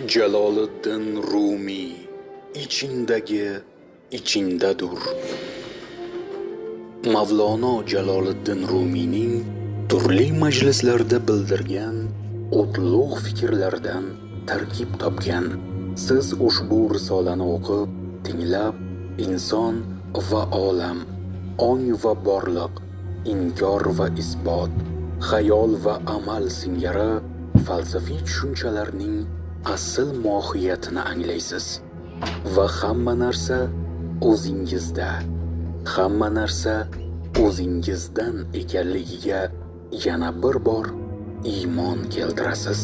Jaloliddin Rumi ichingdagi ichingdadur. Mavlono Jaloliddin Rumiyning turli majlislarda bildirgan o'tloq fikrlaridan tarkib topgan. Siz ushbu risolani o'qib, tinglab, inson va olam, ong va borliq, inkor va isbot, xayol va amal singari falsafiy tushunchalarning asl mohiyatini anglaysiz va hamma narsa o'zingizda, hamma narsa o'zingizdan ekanligiga yana bir bor iymon keltirasiz.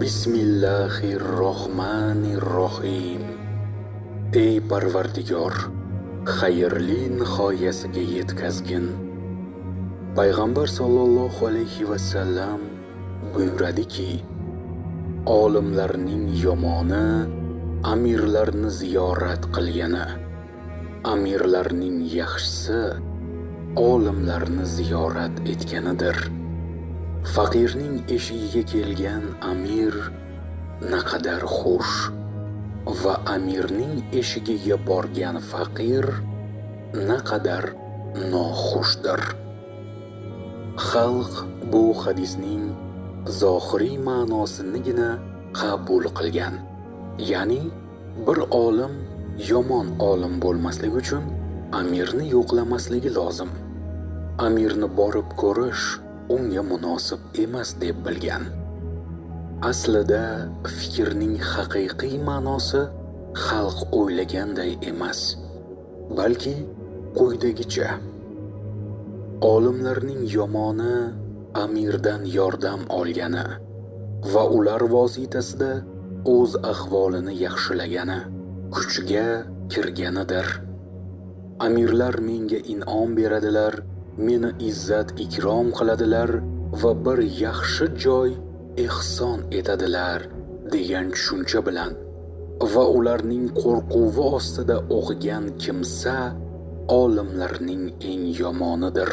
Bismillahirrohmanirrohim. Ey Parvardigor, xayrli nihoyasiga yetkazgin. Payg'ambar sollallohu alayhi va sallam buyuradiki, olimlarning yomoni amirlarni ziyorat qilgani, amirlarning yaxshisi olimlarni ziyorat etganidir. Faqirning eshigiga kelgan amir naqadar xush va amirning eshigiga borgan faqir naqadar noxushdir. Xalq bu hadisning zohiriy ma'nosinigina qabul qilgan. Ya'ni bir olim yomon olim bo'lmasligi uchun amirni yo'qlamasligi lozim. Amirni borib ko'rish unga munosib emas deb bilgan. Aslida fikrning haqiqiy ma'nosi xalq o'ylaganday emas, balki quyidagicha: olimlarning yomoni amirdan yordam olgani va ular vositasida o'z ahvolini yaxshilagani, kuchga kirganidir. Amirlar menga in'om beradilar, meni izzat ikrom qiladilar va bir yaxshi joy ehson etadilar degan tushuncha bilan va ularning qo'rquvi ostida o'qigan kimsa olimlarning eng yomonidir.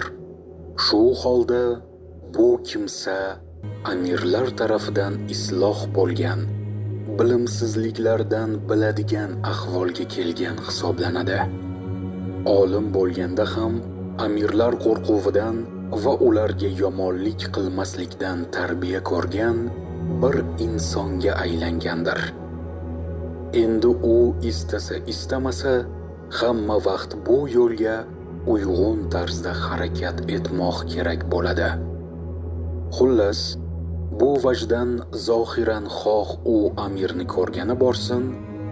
Shu holda bu kimsa amirlar tarafidan isloh bo'lgan, bilimsizliklardan biladigan ahvolga kelgan hisoblanadi. Olim bo'lganda ham amirlar qo'rquvidan va ularga yomonlik qilmaslikdan tarbiya ko'rgan bir insonga aylangandir. Endi u istasa istamasa hamma vaqt bu yo'lga uyg'un tarzda harakat etmoq kerak bo'ladi. Xullas, bu vajdan zohiran xoh u amirni ko'rgani borsin,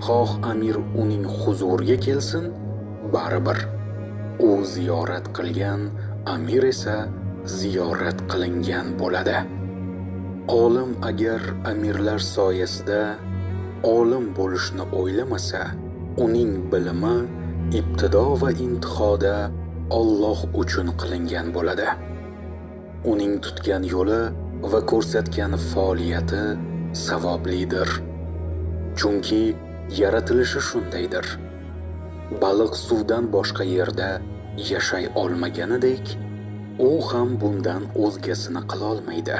xoh amir uning huzuriga kelsin, baribir u ziyorat qilgan, amir esa ziyorat qilingan bo'ladi. Olim agar amirlar soyasida olim bo'lishni o'ylamasa, uning bilimi ibtido va intihoda Alloh uchun qilingan bo'ladi. Uning tutgan yo'li va ko'rsatgan faoliyati savoblidir. Chunki yaratilishi shundaydir. Baliq suvdan boshqa yerda yashay olmaganidek, u ham bundan o'zgasini qila olmaydi.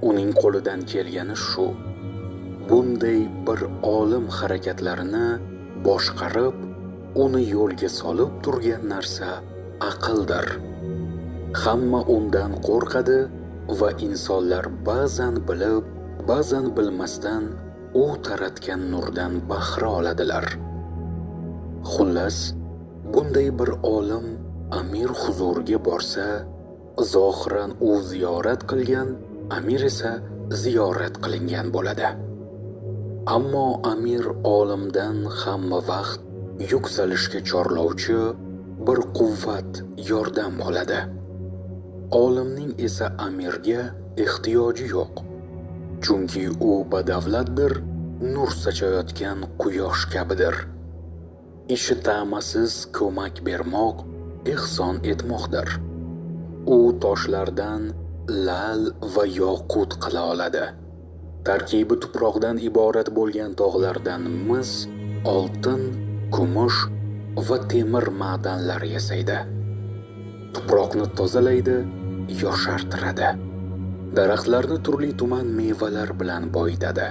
Uning qo'lidan kelgani shu. Bunday bir olim harakatlarini boshqarib, uni yo'lga solib turgan narsa aqldir. Hamma undan qo'rqadi va insonlar ba'zan bilib, ba'zan bilmasdan u taratgan nurdan bahra oladilar. Xullas, bunday bir olim amir huzuriga borsa, zohiran u ziyorat qilgan, amir esa ziyorat qilingan bo'ladi. Ammo amir olimdan hamma vaqt yuksalishga chorlovchi bir quvvat, yordam oladi. Olimning esa amirga ehtiyoji yo'q. Chunki u badavlatdir, nur sochayotgan quyosh kabidir. Ishi ta'masiz ko'mak bermoq, ehson etmoqdir. U toshlardan lal va yoqut qila oladi. Tarkibi tuproqdan iborat bo'lgan tog'lardan mis, oltin, kumush va temir ma'danlar yasaydi. Tuproqni tozalaydi, yoshartiradi. Daraxtlarni turli tuman mevalar bilan boyitadi.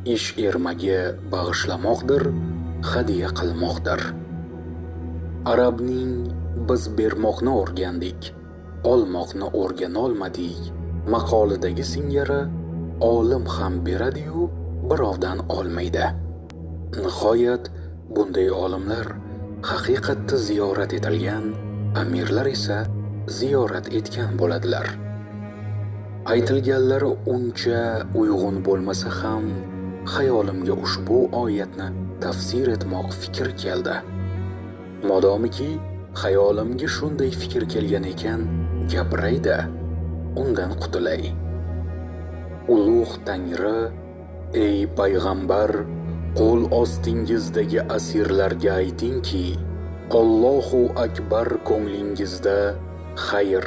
ish ermaga bag'ishlamoqdir, hadya qilmoqdir. Arabning biz bermoqni o'rgandik, olmoqni o'rganolmadik maqolidagi singari olim ham beradi-yu, birovdan olmaydi. Nihoyat bunday olimlar haqiqatda ziyorat etilgan, amirlar esa ziyorat etgan bo'ladilar. Aytilganlari uncha uyg'un bo'lmasa ham xayolimga ushbu oyatni tafsir etmoq fikr keldi. Modomiki xayolimga shunday fikr kelgan ekan, gapirayda, undan qutulay. Ulug' Tangri, ey payg'ambar, qo'l ostingizdagi asirlarga aytingki, Allohu akbar ko'nglingizda xayr,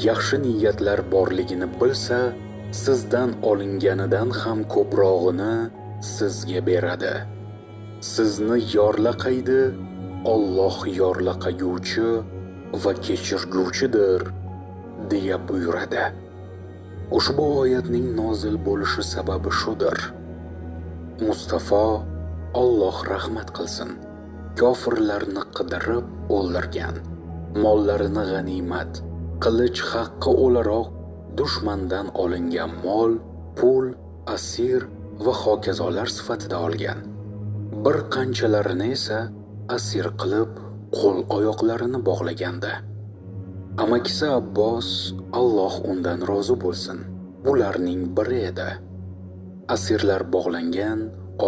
yaxshi niyatlar borligini bilsa, sizdan olinganidan ham ko'prog'ini sizga beradi. Sizni yorlaqaydi, Alloh yorlaqaguvchi va kechirguvchidir, deya buyuradi. Ushbu oyatning nozil bo'lishi sababi shudir. Mustafa, Alloh rahmat qilsin, kofirlarni qidirib o'ldirgan, mollarini g'animat, qilich haqqi o'laroq dushmandan olingan mol, pul, asir va hokazolar sifatida olgan. Bir qanchalarini esa asir qilib qo'l oyoqlarini bog'lagandi. Amakisi Abbos, Alloh undan rozi bo'lsin, bularning biri edi. Asirlar bog'langan,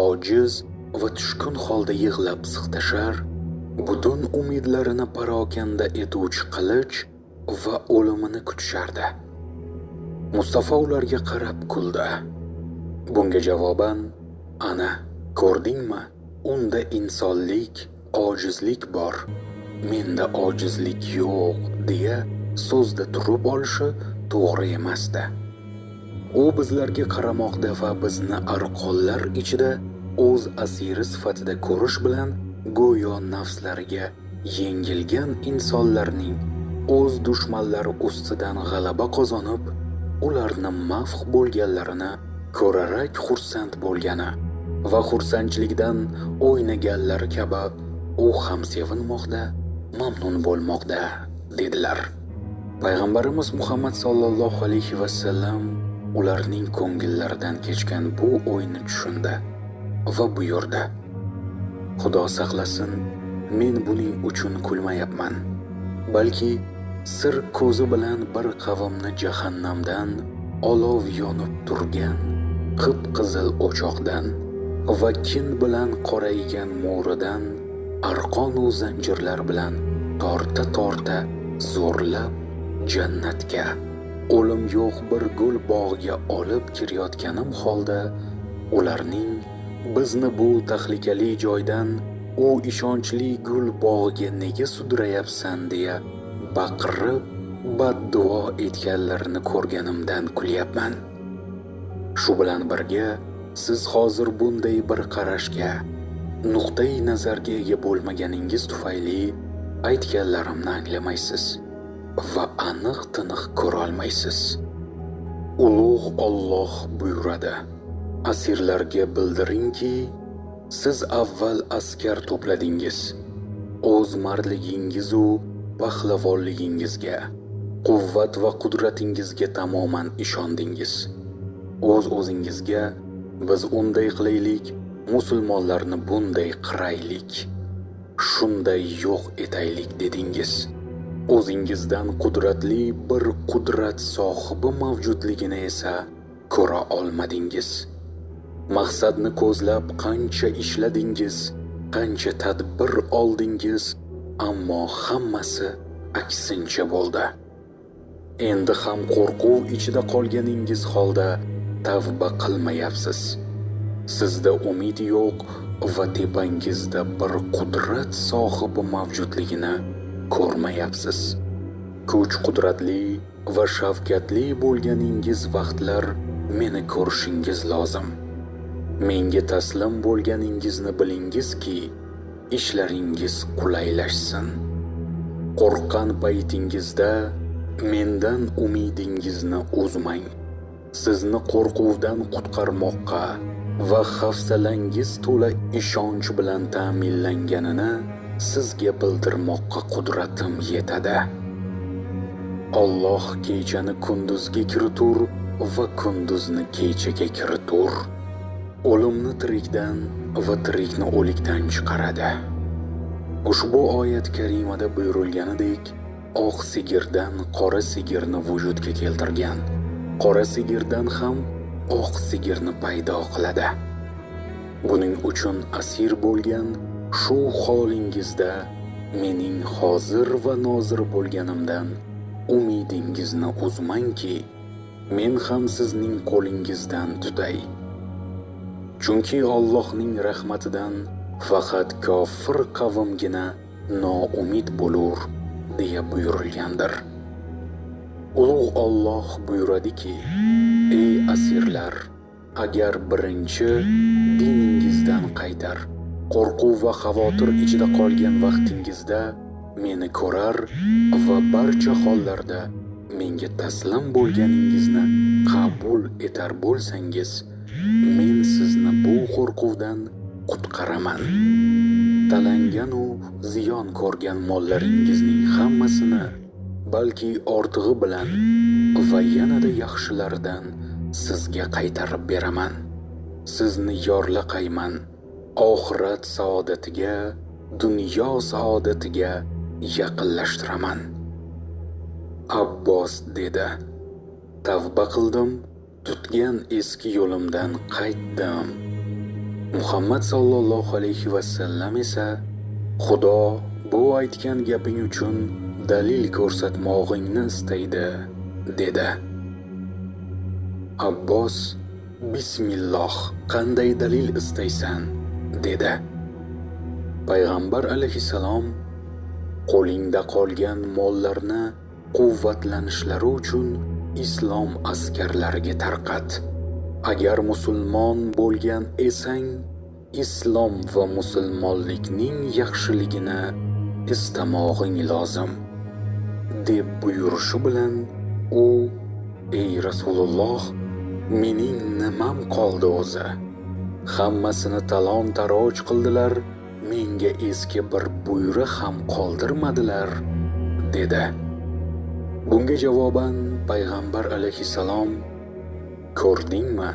ojiz va tushkun holda yig'lab siqtashar, butun umidlarini parokanda etuvchi qilich va o'limini kutishardi. Mustafa ularga qarab kuldi. Bunga javoban, ana, ko'rdingmi? Unda insonlik, ojizlik bor, menda ojizlik yo'q, deya so'zda turib olishi to'g'ri emasdi. U bizlarga qaramoqda va bizni arqonlar ichida o'z asiri sifatida ko'rish bilan go'yo nafslariga yengilgan insonlarning o'z dushmanlari ustidan g'alaba qozonib, ularni mafh bo'lganlarini ko'rarak xursand bo'lgani va xursandchilikdan o'ynaganlari kabi u ham sevinmoqda, mamnun bo'lmoqda, dedilar. Payg'ambarimiz Muhammad sallallohu alayhi va sallam ularning ko'ngillaridan kechgan bu o'yni tushundi va buyurdi: Xudo saqlasin, men buning uchun kulmayapman, balki sir ko'zi bilan bir qavmni jahannamdan olov yonib turgan qip-qizil o'choqdan va kin bilan qoraygan mo'ridan arqon va zanjirlar bilan torta zo'rlab jannatga, o'lim yo'q bir gul bog'iga olib kirayotganim holda ularning bizni bu tahlikali joydan u ishonchli gul bog'iga nega sudrayapsan deya baqirib badduo etganlarini ko'rganimdan kulyapman. Shu bilan birga siz hozir bunday bir qarashga, nuqtai nazarga ega bo'lmaganingiz tufayli aytganlarimni anglamaysiz va aniq-tiniq ko'rolmaysiz. Ulug' Alloh buyuradi: asirlarga bildiringki, siz avval askar to'pladingiz, o'z mardligingiz u pahlavonligingizga, quvvat va qudratingizga tamoman ishondingiz. O'z-o'zingizga biz unday qilaylik, musulmonlarni bunday qiraylik, shunday yo'q etaylik dedingiz. O'zingizdan qudratli bir qudrat sohibi mavjudligini esa ko'ra olmadingiz. Maqsadni ko'zlab qancha ishladingiz, qancha tadbir oldingiz, ammo hammasi aksincha bo'ldi. Endi ham qo'rquv ichida qolganingiz holda tavba qilmayapsiz. Sizda umid yo'q va tepangizda bir qudrat sohibi mavjudligini ko'rmayapsiz. Kuch qudratli va shafqatli bo'lganingiz vaqtlar meni ko'rishingiz lozim. Menga taslim bo'lganingizni bilingizki, ishlaringiz qulaylashsin. Qo'rqqan paytingizda mendan umidingizni uzmang. Sizni qo'rquvdan qutqarmoqqa va hafsalangiz to'la ishonch bilan ta'minlanganini sizga bildirmoqqa qudratim yetadi. Alloh kechani kunduzga kiritur va kunduzni kechaga kiritur. O'limni tirikdan va tirikni o'likdan chiqaradi. Ushbu oyat karimada buyurilganidek, oq sigirdan qora sigirni vujudga keltirgan, qora sigirdan ham oq sigirni paydo qiladi. Buning uchun asir bo'lgan shu holingizda mening hozir va nozir bo'lganimdan umidingizni uzmangki, men ham sizning qo'lingizdan tutay. Chunki Allohning rahmatidan faqat kofir qavmgina noumid bo'lur deya buyurilgandir. Ulug' Alloh buyuradiki: ey asirlar, agar birinchi diningizdan qaytar, qo'rquv va xavotir ichida qolgan vaqtingizda meni ko'rar va barcha hollarda menga taslim bo'lganingizni qabul etar bo'lsangiz, men sizni bu qo'rquvdan qutqaraman. Talangan u ziyon ko'rgan mollaringizning hammasini, balki ortig'i bilan va yanada yaxshilaridan sizga qaytarib beraman. Sizni yorlaqayman. Oxirat saodatiga, dunyo saodatiga yaqinlashtiraman. Abbos dedi: tavba qildim, tutgan eski yo'limdan qaytdim. Muhammad sallallohu alayhi va sallam esa: Xudo bu aytgan gaping uchun dalil ko'rsatmog'ingni istaydi, dedi. Abbos: Bismilloh, qanday dalil istaysan, dedi. Payg'ambar alayhisalom: qo'lingda qolgan mollarni quvvatlanishlari uchun islom askarlariga tarqat. Agar musulmon bo'lgan esang, islom va musulmonlikning yaxshiligini istamog'ing lozim, deb buyurishi bilan u: ey Rasululloh, mening nimam qoldi o'zi? Hammasini talon-taroj qildilar, menga eski bir buyruq ham qoldirmadilar, dedi. Bunga javoban payg'ambar alayhisalom: ko'rdingmi,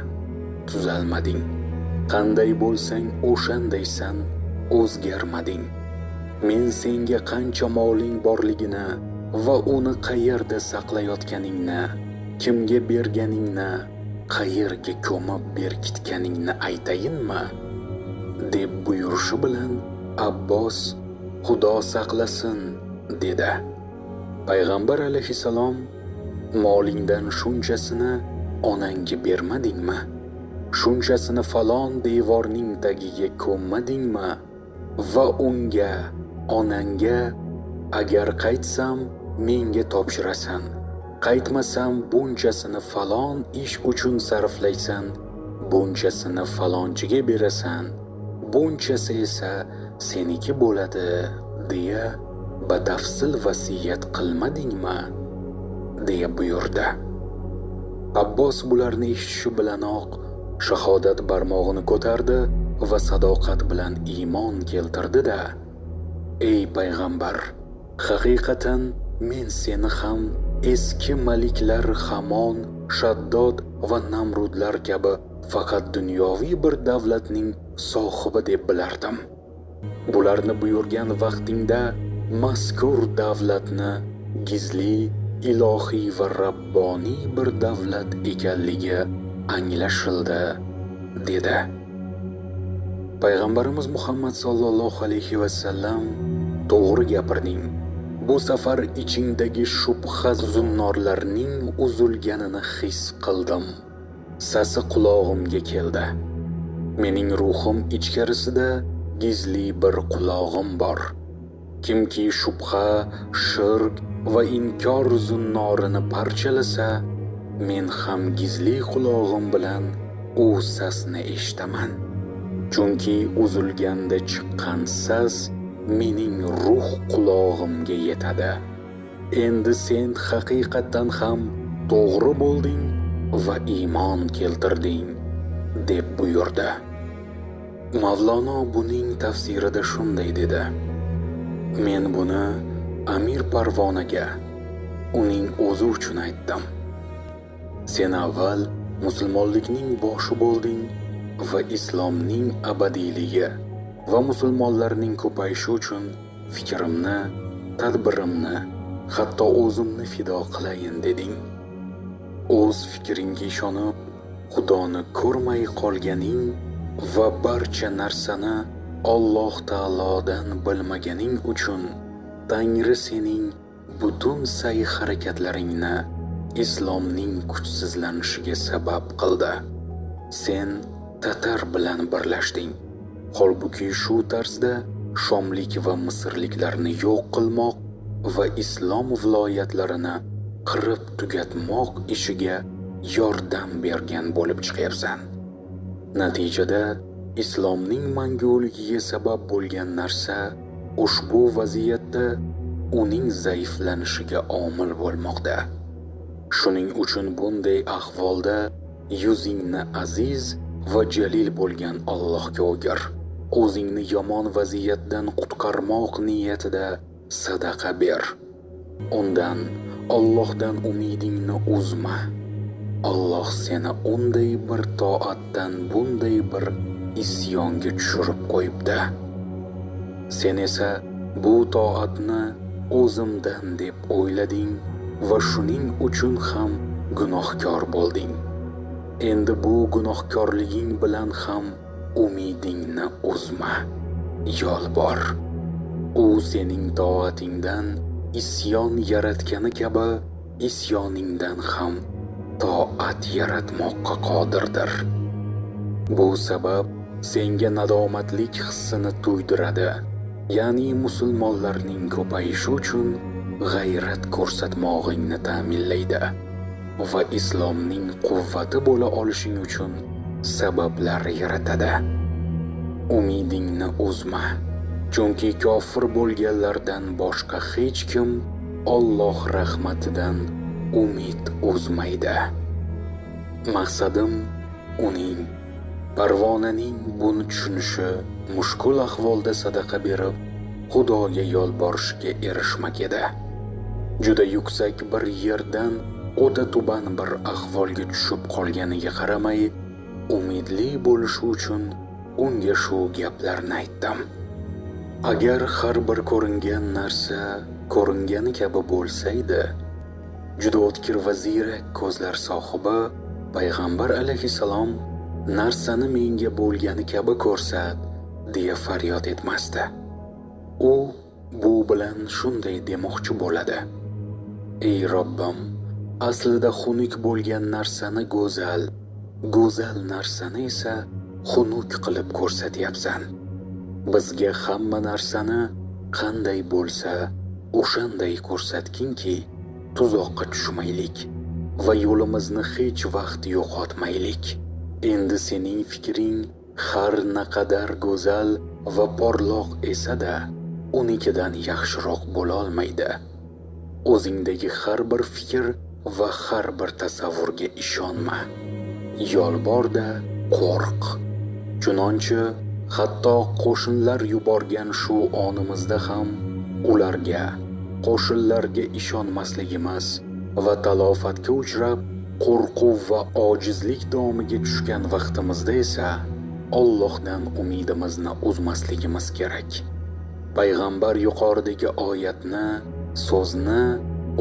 tuzalmading. Qanday bo'lsang o'shandaysan, o'zgarmading. Men senga qancha moling borligini va uni qayerda saqlayotganingni, kimga berganingni, qayerga ko'mib berkitganingni aytayinmi, deb buyurishi bilan Abbos: Xudo saqlasin, dedi. Payg'ambar alayhisalom: molingdan shunchasini onangga bermadingmi? Shunchasini falon devorning tagiga ko'mmadingmi? Va unga, onangga: agar qaytsam menga topshirasan, qaytmasam bunchasini falon ish uchun sarflaysan, bunchasini falonchiga berasan, bunchasi esa seniki bo'ladi, deya batafsil vasiyat qilmadingmi, deya buyurdi. Abbos bularni eshitishi bilanoq shahodat barmog'ini ko'tardi va sadoqat bilan iymon keltirdi-da: ey payg'ambar, haqiqatan men seni ham eski maliklar Hamon, Shaddod va Namrudlar kabi faqat dunyoviy bir davlatning sohibi deb bilardim. Bularni buyurgan vaqtingda mazkur davlatni gizli, ilohiy va rabboniy bir davlat ekanligi anglashildi, dedi. Payg'ambarimiz Muhammad sallallohu alayhi va sallam: to'g'ri gapirding. Bu safar ichingdagi shubha zunnorlarning uzilganini his qildim. Sasi qulog'imga keldi. Mening ruhim ichkarisida gizli bir qulog'im bor. Kimki shubha, shirk va inkor zunnorini parchalasa, men ham gizli qulog'im bilan u sasni eshitaman. Chunki uzilganda chiqqan sas mening ruh qulog'imga yetadi. Endi sen haqiqatan ham to'g'ri bo'lding va iymon keltirding. deb buyurdi. Mavlono buning tafsirida shunday dedi: Men buni Amir Parvonaga uning o'zi uchun aytdim. Sen avval musulmonlikning boshi bo'lding va islomning abadiyligi va musulmonlarning ko'payishi uchun fikrimni, tadbirimni, hatto o'zimni fido qilayin deding. O'z fikringga ishonib, Xudoni ko'rmay qolganing va barcha narsani Alloh taolodan bilmaganing uchun Tangri sening butun sa'y-harakatlaringni islomning kuchsizlanishiga sabab qildi. Sen Tatar bilan birlashding. Holbuki shu tarzda Shomlik va Misrliklarni yo'q qilmoq va islom viloyatlarini qirib tugatmoq ishiga yordam bergan bo'lib chiqyapsan. Natijada islomning manguligiga sabab bo'lgan narsa ushbu vaziyatda uning zaiflanishiga omil bo'lmoqda. Shuning uchun bunday ahvolda yuzingni aziz va jalil bo'lgan Allohga o'gir. O'zingni yomon vaziyatdan qutqarmoq niyatida sadaqa ber. Undan Allohdan umidingni uzma. Alloh seni unday bir toatdan bunday bir isyonga tushirib qo'yibdi. Sen esa bu toatni o'zimdan deb o'ylading va shuning uchun ham gunohkor bo'lding. Endi bu gunohkorliging bilan ham umidingni uzma. Yolbor. U sening toatingdan isyon yaratgani kabi isyoningdan ham toat yaratmoqqa qodirdir. Bu sabab senga nadomatlik hissini tuydiradi, ya'ni musulmonlarning ko'payishi uchun g'ayrat ko'rsatmog'ingni ta'minlaydi va islomning quvvati bo'la olishing uchun sabablar yaratadi. Umidingni uzma, chunki kofir bo'lganlardan boshqa hech kim Alloh rahmatidan umid uzmaydi. Maqsadim uning, Parvonaning buni tushunishi, mushkul ahvolda sadaqa berib, Xudoga yolborishiga erishmak edi. Juda yuksak bir yerdan o'ta tuban bir ahvolga tushib qolganiga qaramay, umidli bo'lishi uchun unga shu gaplarni aytdim. Agar har bir ko'ringan narsa ko'ringani kabi bo'lsa edi, juda o'tkir va ziyrak ko'zlar sohibi Payg'ambar alayhissalom narsani menga bo'lgani kabi ko'rsat deya faryod etmasdi. U bu bilan shunday demoqchi bo'ladi: Ey Robbim, aslida xunuk bo'lgan narsani go'zal, go'zal narsani esa xunuk qilib ko'rsatyapsan. Bizga hamma narsani qanday bo'lsa o'shanday ko'rsatginki, tuzoqqa tushmaylik va yo'limizni hech vaqt yo'qotmaylik. Endi sening fikring har naqadar go'zal va porloq esa-da, unikidan yaxshiroq bo'la olmaydi. O'zingdagi har bir fikr va har bir tasavvurga ishonma. Yolborda qo'rq. Chunonchi hatto qo'shinlar yuborgan shu onimizda ham ularga, qo'shinlarga ishonmasligimiz va talofatga uchrab qo'rquv va ojizlik domiga tushgan vaqtimizda esa Allohdan umidimizni uzmasligimiz kerak. Payg'ambar yuqoridagi oyatni, so'zni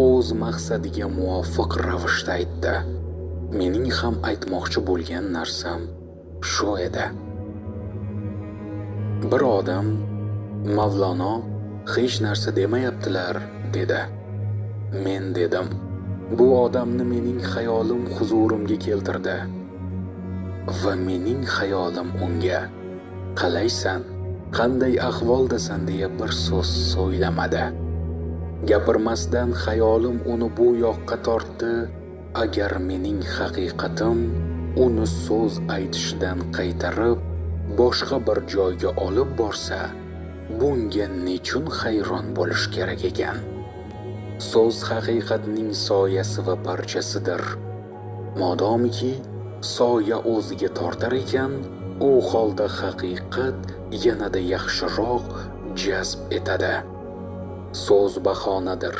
o'z maqsadiga muvofiq ravishda aytdi. Mening ham aytmoqchi bo'lgan narsam shu edi. Bir odam Mavlono hech narsa demayaptilar dedi. Men dedim, bu odamni mening xayolim huzurimga keltirdi va mening xayolim unga qalaysan, qanday ahvoldasan deya bir so'z so'ylamadi. Gapirmasdan xayolim uni bu yoqqa tortdi. Agar mening haqiqatim uni so'z aytishdan qaytarib boshqa bir joyga olib borsa, bunga nechun hayron bo'lish kerak ekan? So'z haqiqatning soyasi va parchasidir. Modomiki soya o'ziga tortar ekan, u holda haqiqat yanada yaxshiroq jazb etadi. So'z bahonadir.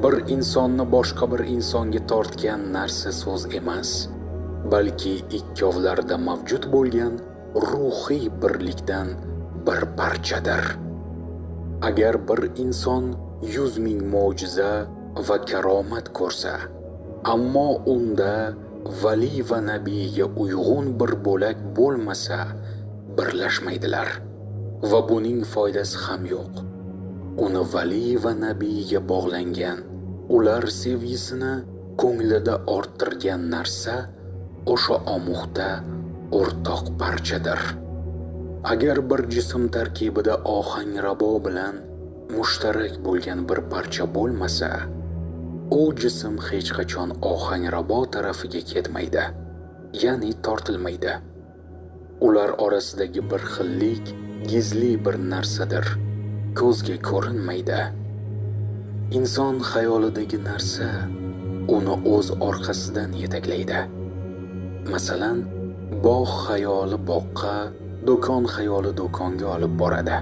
Bir insonni boshqa bir insonga tortgan narsa so'z emas, balki ikkovlarda mavjud bo'lgan ruhiy birlikdan bir parchadir. Agar bir inson 100 ming mo'jiza va karomat ko'rsa, ammo unda vali va nabiyga uyg'un bir bo'lak bo'lmasa, birlashmaydilar va buning foydasi ham yo'q. Uni vali va nabiyga bog'langan, ular sevgisini ko'nglida orttirgan narsa o'sha omuxda o'rtoq parchadir. Agar bir jism tarkibida ohangrabo bilan mushtarak bo'lgan bir parcha bo'lmasa, u jism hech qachon ohangrabo tarafiga ketmaydi, ya'ni tortilmaydi. Ular orasidagi bir xillik gizli bir narsadir, ko'zga ko'rinmaydi. Inson xayolidagi narsa uni o'z orqasidan yetaklaydi. Masalan, bog' xayoli bog'qa, do'kon xayoli do'konga olib boradi.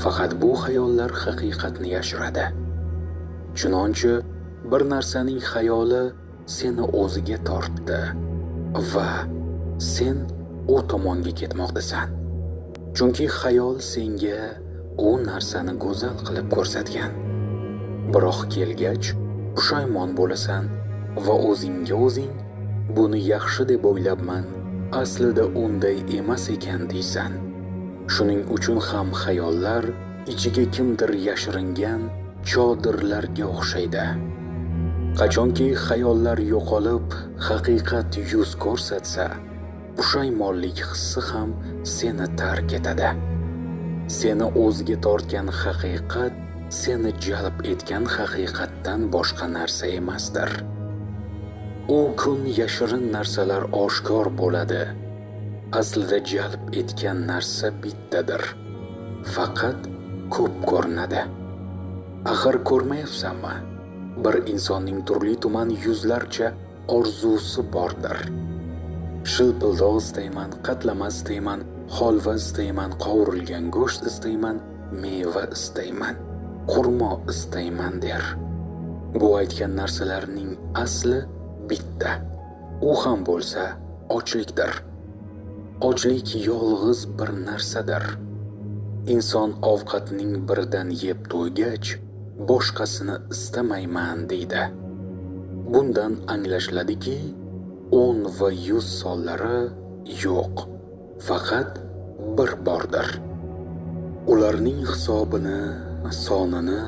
Faqat bu xayollar haqiqatni yashiradi. Chunonchi bir narsaning xayoli seni o'ziga tortdi va sen u tomonga ketmoqdasan. Chunki xayol senga u narsani go'zal qilib ko'rsatgan. Biroq kelgach pushaymon bo'lasan va o'zingga o'zing buni yaxshi deb o'ylabman, aslida unday emas ekan deysan. Shuning uchun ham xayollar ichiga kimdir yashiringan chodirlarga o'xshaydi. Qachonki xayollar yo'qolib, haqiqat yuz ko'rsatsa, pushaymonlik hissi ham seni tark etadi. Seni o'ziga tortgan haqiqat seni jalb etgan haqiqatdan boshqa narsa emasdir. U kun yashirin narsalar oshkor bo'ladi. Aslida jalb etgan narsa bittadir. Faqat ko'p ko'rinadi. Axir ko'rmayapsanmi? Bir insonning turli tuman yuzlarcha orzusi bordir. Shilpildoq istayman, qatlama istayman, holva istayman, qovurilgan go'sht istayman, meva istayman, xurmo istayman der. Bu aytgan narsalarning asli bitta. U ham bo'lsa ochlikdir. Ochlik yolg'iz bir narsadir. Inson ovqatning biridan yeb to'ygach, boshqasini istamayman deydi. Bundan anglashiladiki, 10 va 100 sonlari yo'q, faqat bir bordir. Ularning hisobini, sonini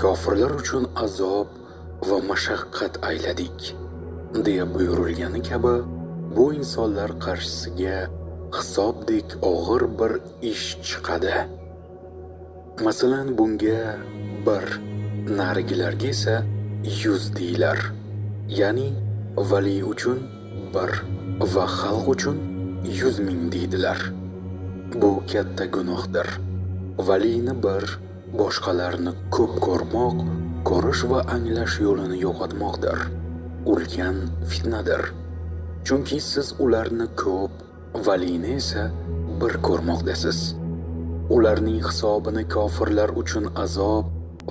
kofirlar uchun azob va mashaqqat ayladik deya buyurilgani kabi, bu insonlar qarshisiga hisobdek og'ir bir ish chiqadi. Masalan, bunga 1, narigilarga esa 100 deylar. Ya'ni vali uchun 1 va xalq uchun 100 ming deydilar. Bu katta gunohdir. Valini 1, boshqalarni ko'p ko'rmoq, ko'rish va anglash yo'lini yo'qotmoqdir. Ulkan fitnadir. Chunki siz ularni ko'p, valini esa 1 ko'rmoqdasiz. Ularning hisobini kofirlar uchun azob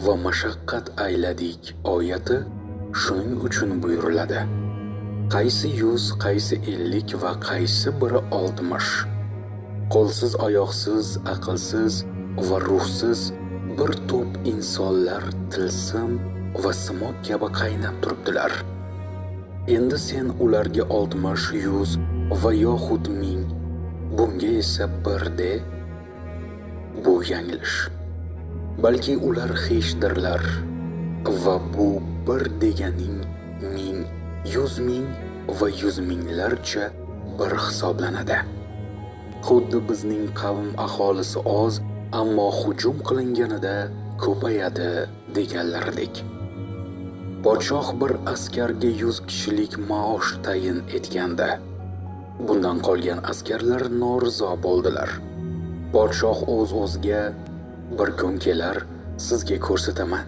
va mashaqqat ayladik oyati shuning uchun buyuriladi. Qaysi 100, qaysi 50 va qaysi biri 60. Qo'lsiz, oyoqsiz, aqlsiz va ruhsiz bir to'p insonlar tilsim va simok kabi qaynab turibdilar. Endi sen ularga 60, 100 va yoxud 1000, bunga esa 1 de. Bu yanglish. Balki ular hechdirlar va bu 1 deganing 1000, 100 ming va 100 minglarcha bir hisoblanadi. Xuddi bizning qavm aholisi oz, ammo hujum qilinganida ko'payadi deganlardek. Podshoh bir askarga 100 kishilik maosh tayin etganda, bundan qolgan askarlar norizo bo'ldilar. Podshoh o'z-o'ziga bir kun kelar sizga ko'rsataman.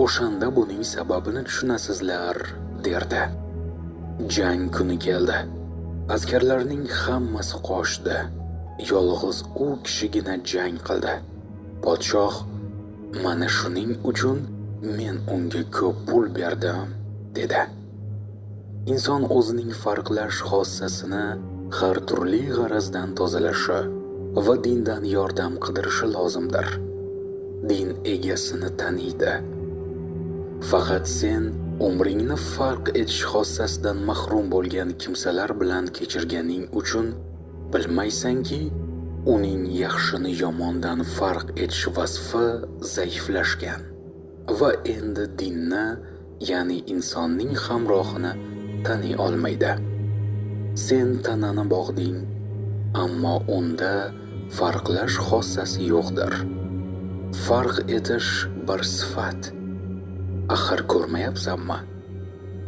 O'shanda buning sababini tushunasizlar, derdi. Jang kuni keldi. Askarlarning hammasi qochdi. Yolg'iz u kishigina jang qildi. Podshoh, mana shuning uchun men unga ko'p pul berdim, dedi. Inson o'zining farqlash xossasini har turli g'arazdan tozalashi va dindan yordam qidirishi lozimdir. Din egasini taniydi. Faqat sen umringni farq etish xossasidan mahrum bo'lgan kimsalar bilan kechirganing uchun bilmaysanki, uning yaxshini yomondan farq etish vasfi zaiflashgan va endi dinni, ya'ni insonning hamrohini taniy olmaydi. Sen tanani bog'ding, ammo unda farqlash xossasi yo'qdir. Farq etish bir sifat. Axir ko'rmayapsanmi?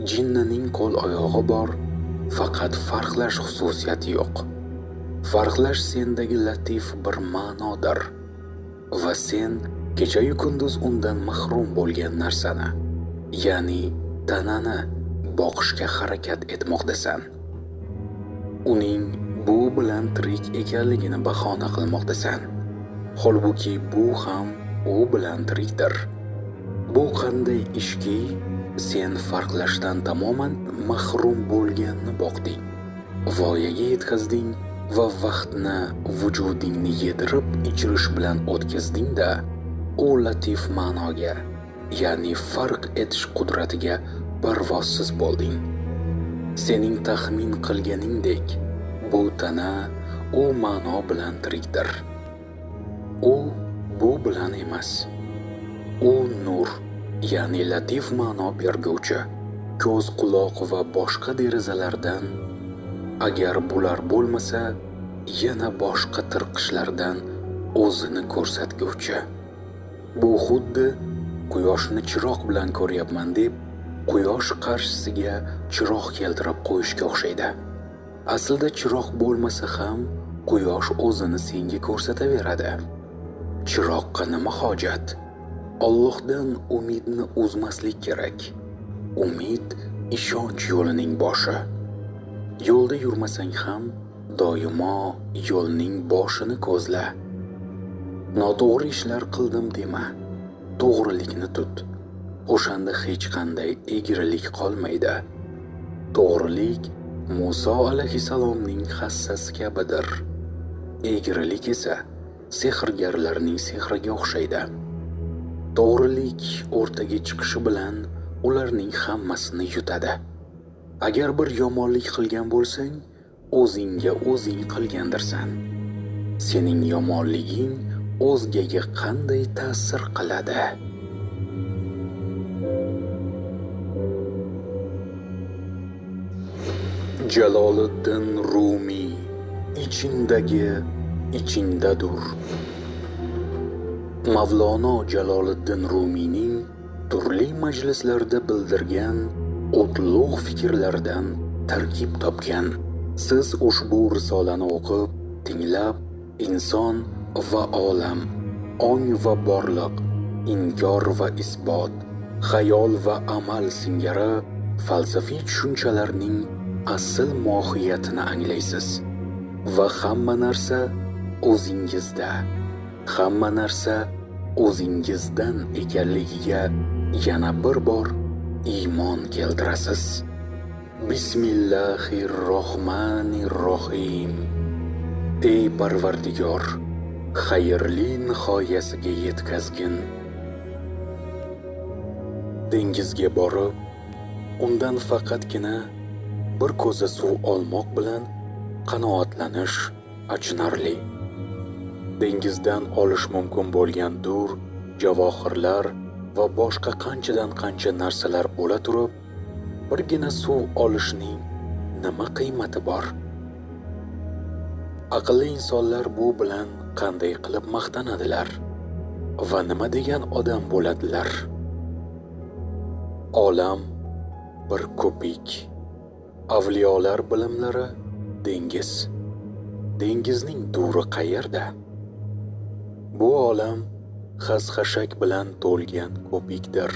Jinnining qo'l oyog'i bor, faqat farqlash xususiyati yo'q. Farqlash sendagi latif bir ma'nodir va sen kecha-yu kunduz undan mahrum bo'lgan narsani, ya'ni tanani boqishga harakat etmoqdasan. Uning bu bilan tirik ekanligini bahona qilmoqdasan. Holbuki bu ham u bilan tirikdir. Bu qanday ishki, sen farqlashdan tamoman mahrum bo'lganni boqding, voyaga yetkazding va vaqtni vujudingni yedirib ichirish bilan o'tkazding-da, u latif ma'noga, ya'ni farq etish qudratiga parvozsiz bo'lding. Sening taxmin qilganingdek, bu tana u ma'no bilan tirikdir. U bu bilan emas. U nur, ya'ni latif ma'no berguvchi, ko'z, quloq va boshqa derazalardan, agar bular bo'lmasa, yana boshqa tirqishlardan o'zini ko'rsatguvchi. Bu xuddi quyoshni chiroq bilan ko'ryapman deb, quyosh qarshisiga chiroq keltirib qo'yishga o'xshaydi. Aslida chiroq bo'lmasa ham quyosh o'zini senga ko'rsataveradi. Chiroqqa nima hojat? Allohdan umidni uzmaslik kerak. Umid ishonch yo'lining boshi. Yo'lda yurmasang ham doimo yo'lning boshini ko'zla. Noto'g'ri ishlar qildim dema, to'g'rilikni tut. O'shanda hech qanday egrilik qolmaydi. To'g'rilik Muso alayhisalomning hassasi kabidir. Egrilik esa sehrgarlarning sehriga o'xshaydi. To'g'rilik o'rtaga chiqishi bilan ularning hammasini yutadi. Agar bir yomonlik qilgan bo'lsang, o'zingga o'zing qilgandirsan. Sening yomonliging o'zgaga qanday ta'sir qiladi? Jaloliddin Rumi, ichingdagi ichingdadur. Mavlono Jaloliddin Rumiyning turli majlislarda bildirgan o'tloq fikrlaridan tarkib topgan. Siz ushbu risolani o'qib, tinglab, inson va olam, ong va borliq, inkor va isbot, xayol va amal singari falsafiy tushunchalarning asl mohiyatini anglaysiz va hamma narsa o'zingizda, hamma narsa o'zingizdan ekanligiga yana bir bor iymon keltirasiz. Bismillahirrohmanirrohim. Ey Parvardigor, xayrli nihoyasiga yetkazgin. Dengizga borib, undan faqatgina bir ko'za suv olmoq bilan qanoatlanish achinarli. Dengizdan olish mumkin bo'lgan dur, javohirlar va boshqa qanchadan qancha narsalar bo'la turib, birgina suv olishning nima qiymati bor? Aqlli insonlar bu bilan qanday qilib maqtanadilar va nima degan odam bo'ladilar? Olam bir ko'pik, avliyolar bilimlari dengiz. Dengizning duri qayerda? Bu olam xas-xashak bilan to'lgan ko'pikdir.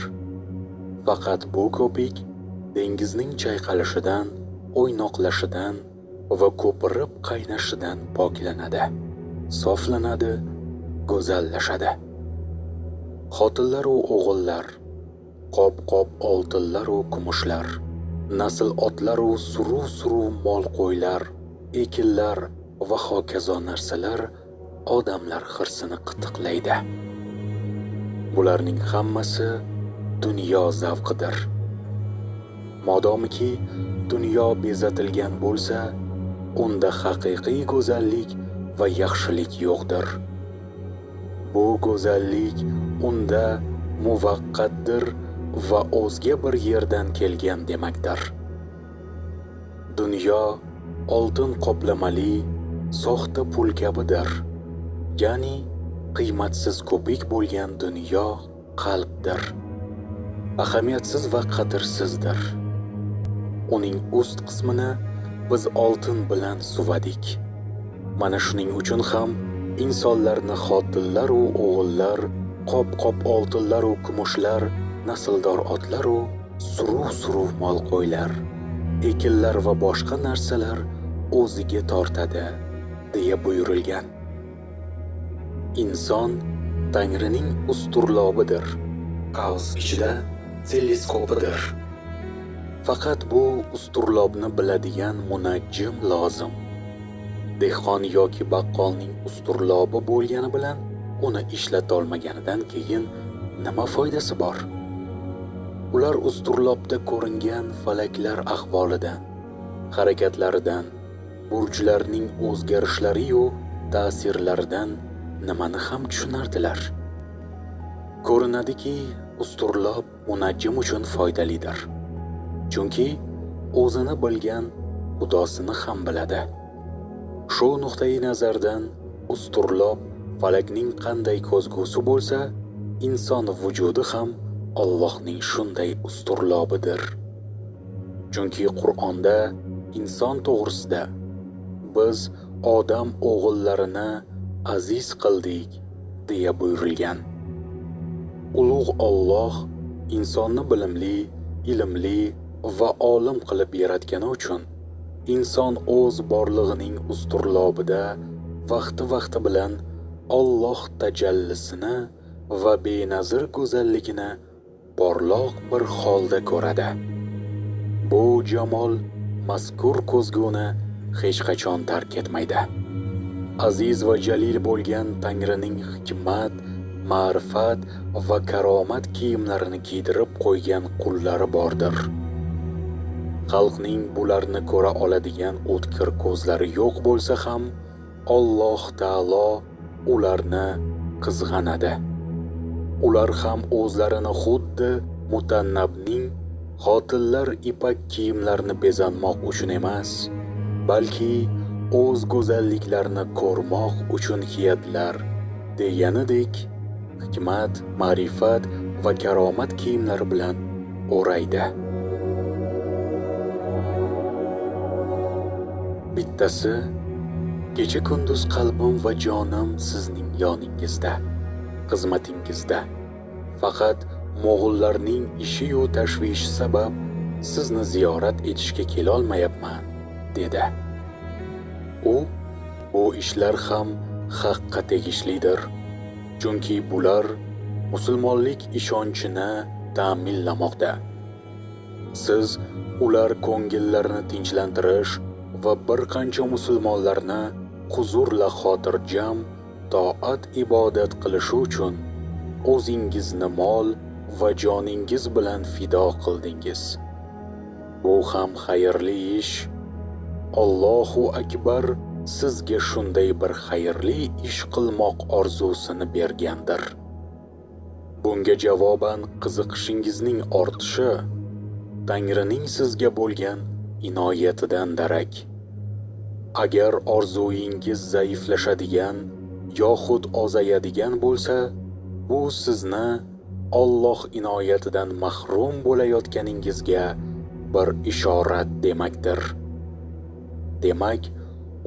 Faqat bu ko'pik dengizning chayqalishidan, o'ynoqlashidan va ko'pirib qaynashidan poklanadi, soflanadi, go'zallashadi. Xotinlar va o'g'illar, qop-qop oltinlar va kumushlar, nasl otlar va suruv-suruv mol-qo'ylar, ekinlar va hokazo narsalar odamlar hirsini qitiqlaydi. Bularning hammasi dunyo zavqidir. Modomiki dunyo bezatilgan bo'lsa, unda haqiqiy go'zallik va yaxshilik yo'qdir. Bu go'zallik unda muvaqqatdir va o'zga bir yerdan kelgan demakdir. Dunyo oltin qoplamali soxta pul kabidir. Ya'ni qiymatsiz ko'pik bo'lgan dunyo qalbdir. Ahamiyatsiz va qadrsizdir. Uning ust qismini biz oltin bilan suvadik. Mana shuning uchun ham insonlarni xotinlar va o'g'illar, qop-qop oltinlar va kumushlar, nasldor otlar va suruv-suruv mol-qo'ylar, ekinlar va boshqa narsalar o'ziga tortadi, deya buyurilgan. Inson Tangrining usturlobidir, qavs ichida teleskopidir. Faqat bu usturlobni biladigan munajjim lozim. Dehqon yoki baqqolning usturlobi bo'lgani bilan uni ishlatolmaganidan keyin nima foydasi bor? Ular usturlobda ko'ringan falaklar ahvolidan, harakatlaridan, burjlarning o'zgarishlari-yu ta'sirlaridan nimani ham tushunardilar? Ko'rinadiki, usturlob munajjim uchun foydalidir. Chunki o'zini bilgan Xudosini ham biladi. Shu nuqtai nazardan usturlob falakning qanday ko'zgusi bo'lsa, inson vujudi ham Allohning shunday usturlobidir. Chunki Qur'onda inson to'g'risida biz odam o'g'illarini aziz qildik deya buyurilgan. Ulug' Alloh insonni bilimli, ilmli va olim qilib yaratgani uchun inson o'z borlig'ining usturlobida vaqti bilan Alloh tajallisini va benazir go'zalligini porloq bir holda ko'radi. Bu jamol mazkur ko'zguni hech qachon tark etmaydi. Aziz va jalil bo'lgan Tangrining hikmat, ma'rifat va karomat kiyimlarini kiydirib qo'ygan qullari bordir. Xalqning bularni ko'ra oladigan o'tkir ko'zlari yo'q bo'lsa ham, Alloh taolo ularni qizg'anadi. Ular ham o'zlarini xuddi Mutannabning xotinlar ipak kiyimlarini bezanmoq uchun emas, balki o'z go'zalliklarini ko'rmoq uchun kiyadilar, deganidek hikmat, ma'rifat va karomat kiyimlari bilan o'raydi. Bittasi, kecha kunduz qalbim va jonim sizning yoningizda, xizmatingizda. Faqat mo'g'ullarning ishi-yu tashvishi sabab sizni ziyorat etishga kelolmayapman, dedi. Bu ishlar ham haqqa tegishlidir. Chunki bular musulmonlik ishonchini ta'minlamoqda. Siz ular ko'ngillarini tinchlantirish va bir qancha musulmonlarni huzurla xotirjam, toat ibodat qilishi uchun o'zingizni mol va joningiz bilan fido qildingiz. Bu ham xayrli ish. Allohu akbar sizga shunday bir xayrli ish qilmoq orzusini bergandir. Bunga javoban qiziqishingizning ortishi Tangrining sizga bo'lgan inoyatidan darak. Agar orzuyingiz zaiflashadigan yoxud ozayadigan bo'lsa, bu sizni Alloh inoyatidan mahrum bo'layotganingizga bir ishorat demakdir. Demak,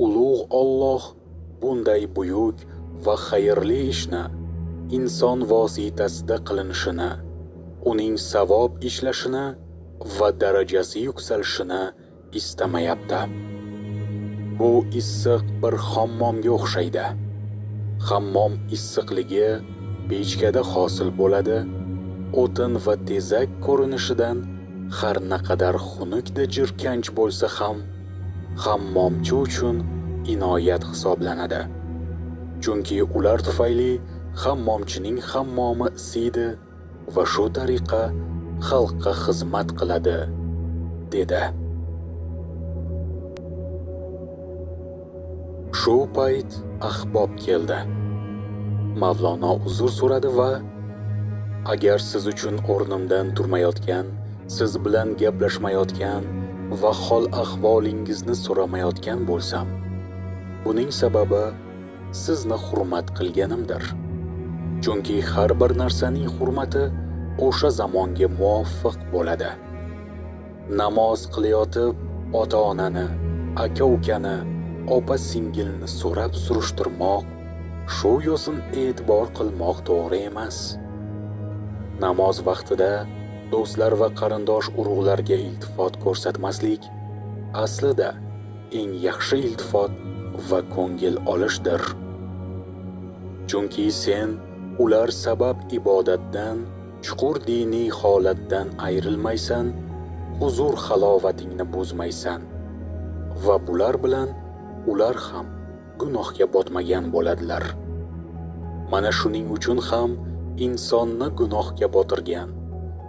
ulug' Alloh bunday buyuk va xayrli ishni inson vositasida qilinishini, uning savob ishlashini va darajasi yuksalishini istamayapti. Bu issiq bir hammomga o'xshaydi. Hammom issiqligi pechkada hosil bo'ladi. O'tin va tezak ko'rinishidan har naqadar xunukda jirkanch bo'lsa ham, hammomchi uchun inoyat hisoblanadi. Chunki ular tufayli hammomchining hammomi isiydi va shu tariqa xalqqa xizmat qiladi, dedi. Shu payt ahbob keldi. Mavlono uzr so'radi va agar siz uchun o'rnimdan turmayotgan, siz bilan gaplashmayotgan va hol ahvolingizni so'ramayotgan bo'lsam, buning sababi sizni hurmat qilganimdir. Chunki har bir narsaning hurmati o'sha zamonga muvofiq bo'ladi. Namoz qilayotib ota-onani, aka-ukani, opa-singilni so'rab surishtirmoq, shu yo'sin e'tibor qilmoq to'g'ri emas. Namoz vaqtida do'stlar va qarindosh urug'larga iltifot ko'rsatmaslik aslida eng yaxshi iltifot va ko'ngil olishdir. Chunki sen ular sabab ibodatdan, chuqur diniy holatdan ayrilmaysan, huzur halovatingni buzmaysan va bular bilan ular ham gunohga botmagan bo'ladilar. Mana shuning uchun ham insonni gunohga botirgan,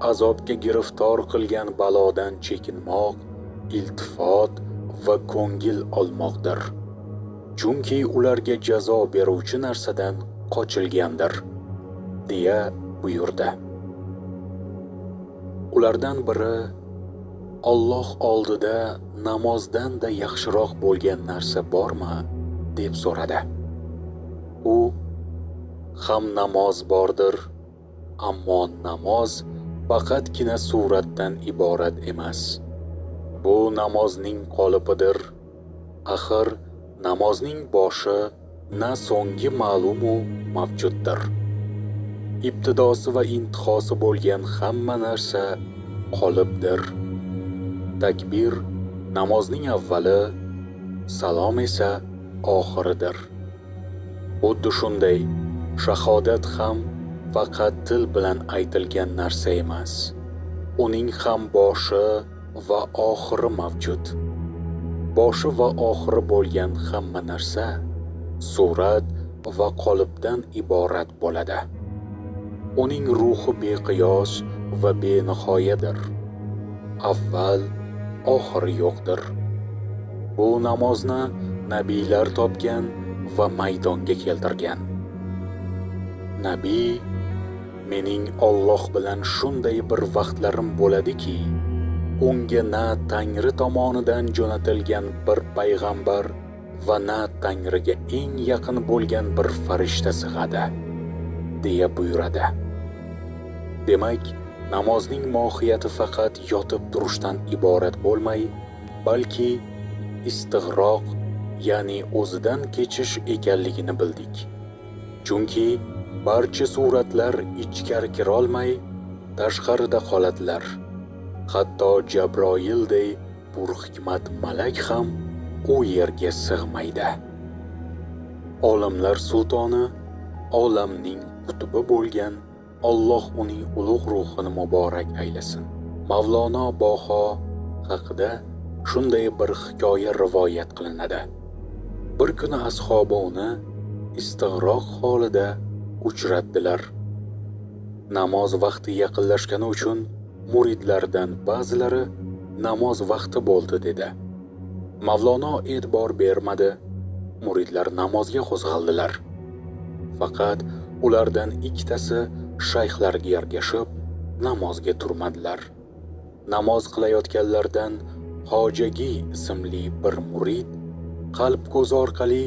azobga giriftor qilgan balodan chekinmoq, iltifot va ko'ngil olmoqdir. Chunki ularga jazo beruvchi narsadan qochilgandir, deya buyurdi. Ulardan biri Alloh oldida namozdan-da yaxshiroq bo'lgan narsa bormi, deb so'radi. U ham namoz bordir, ammo namoz faqatgina suratdan iborat emas. Bu namozning qolipidir. Axir namozning boshi na so'ngi ma'lumu mavjuddir. Ibtidosi va intihosi bo'lgan hamma narsa qolibdir. Takbir namozning avvali, salom esa oxiridir. Xuddi shunday shahodat ham faqat til bilan aytilgan narsa emas. Uning ham boshi va oxiri mavjud. Boshi va oxiri bo'lgan hamma narsa surat va qolipdan iborat bo'ladi. Uning ruhi beqiyos va benihoyadir. Avval, oxiri yo'qdir. Bu namozni nabiylar topgan va maydonga keltirgan. Nabiy, mening Alloh bilan shunday bir vaqtlarim bo'ladiki, unga na Tangri tomonidan jo'natilgan bir payg'ambar va na Tangriga eng yaqin bo'lgan bir farishta sig'adi, deya buyuradi. Demak, namozning mohiyati faqat yotib turishdan iborat bo'lmay, balki istig'roq, ya'ni o'zidan kechish ekanligini bildik. Chunki barcha suratlar ichkari kirolmay, tashqarida qoladilar. Hatto Jabroilday purhikmat malak ham u yerga sig'maydi. Olamlar sultoni, olamning qutbi bo'lgan Alloh uning ulug' ruhini muborak aylasin. Mavlono Boho haqida shunday bir hikoya rivoyat qilinadi. Bir kuni ashobi uni istig'roq holida uchratdilar. Namoz vaqti yaqinlashgani uchun muridlardan ba'zilari namoz vaqti bo'ldi dedi. Mavlono e'tibor bermadi. Muridlar namozga qo'zg'aldilar. Faqat ulardan ikkitasi shayxlarga ergashib namozga turmadilar. Namoz qilayotganlardan Hojagi ismli bir murid qalb ko'z orqali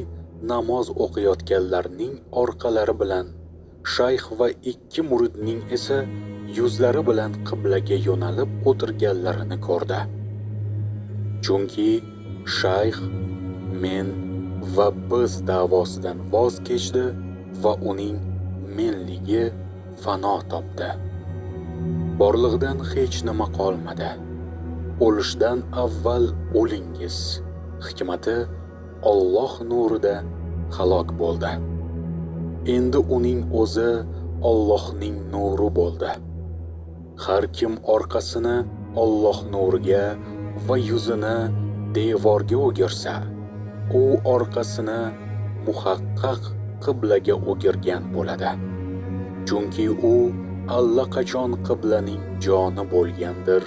namoz o'qiyotganlarning orqalari bilan, shayx va ikki muridning esa yuzlari bilan qiblaga yo'nalib o'tirganlarini ko'rdi. Chunki shayx men va biz da'vosidan voz kechdi va uning menligi fano topdi. Borliqdan hech nima qolmadi. O'lishdan avval o'lingiz hikmati Alloh nurida halok bo'ldi. Endi uning o'zi Allohning nuri bo'ldi. Har kim orqasini Alloh nuriga va yuzini devorga o'girsa, u orqasini muhaqqaq qiblaga o'girgan bo'ladi. Chunki u allaqachon qiblaning joni bo'lgandir.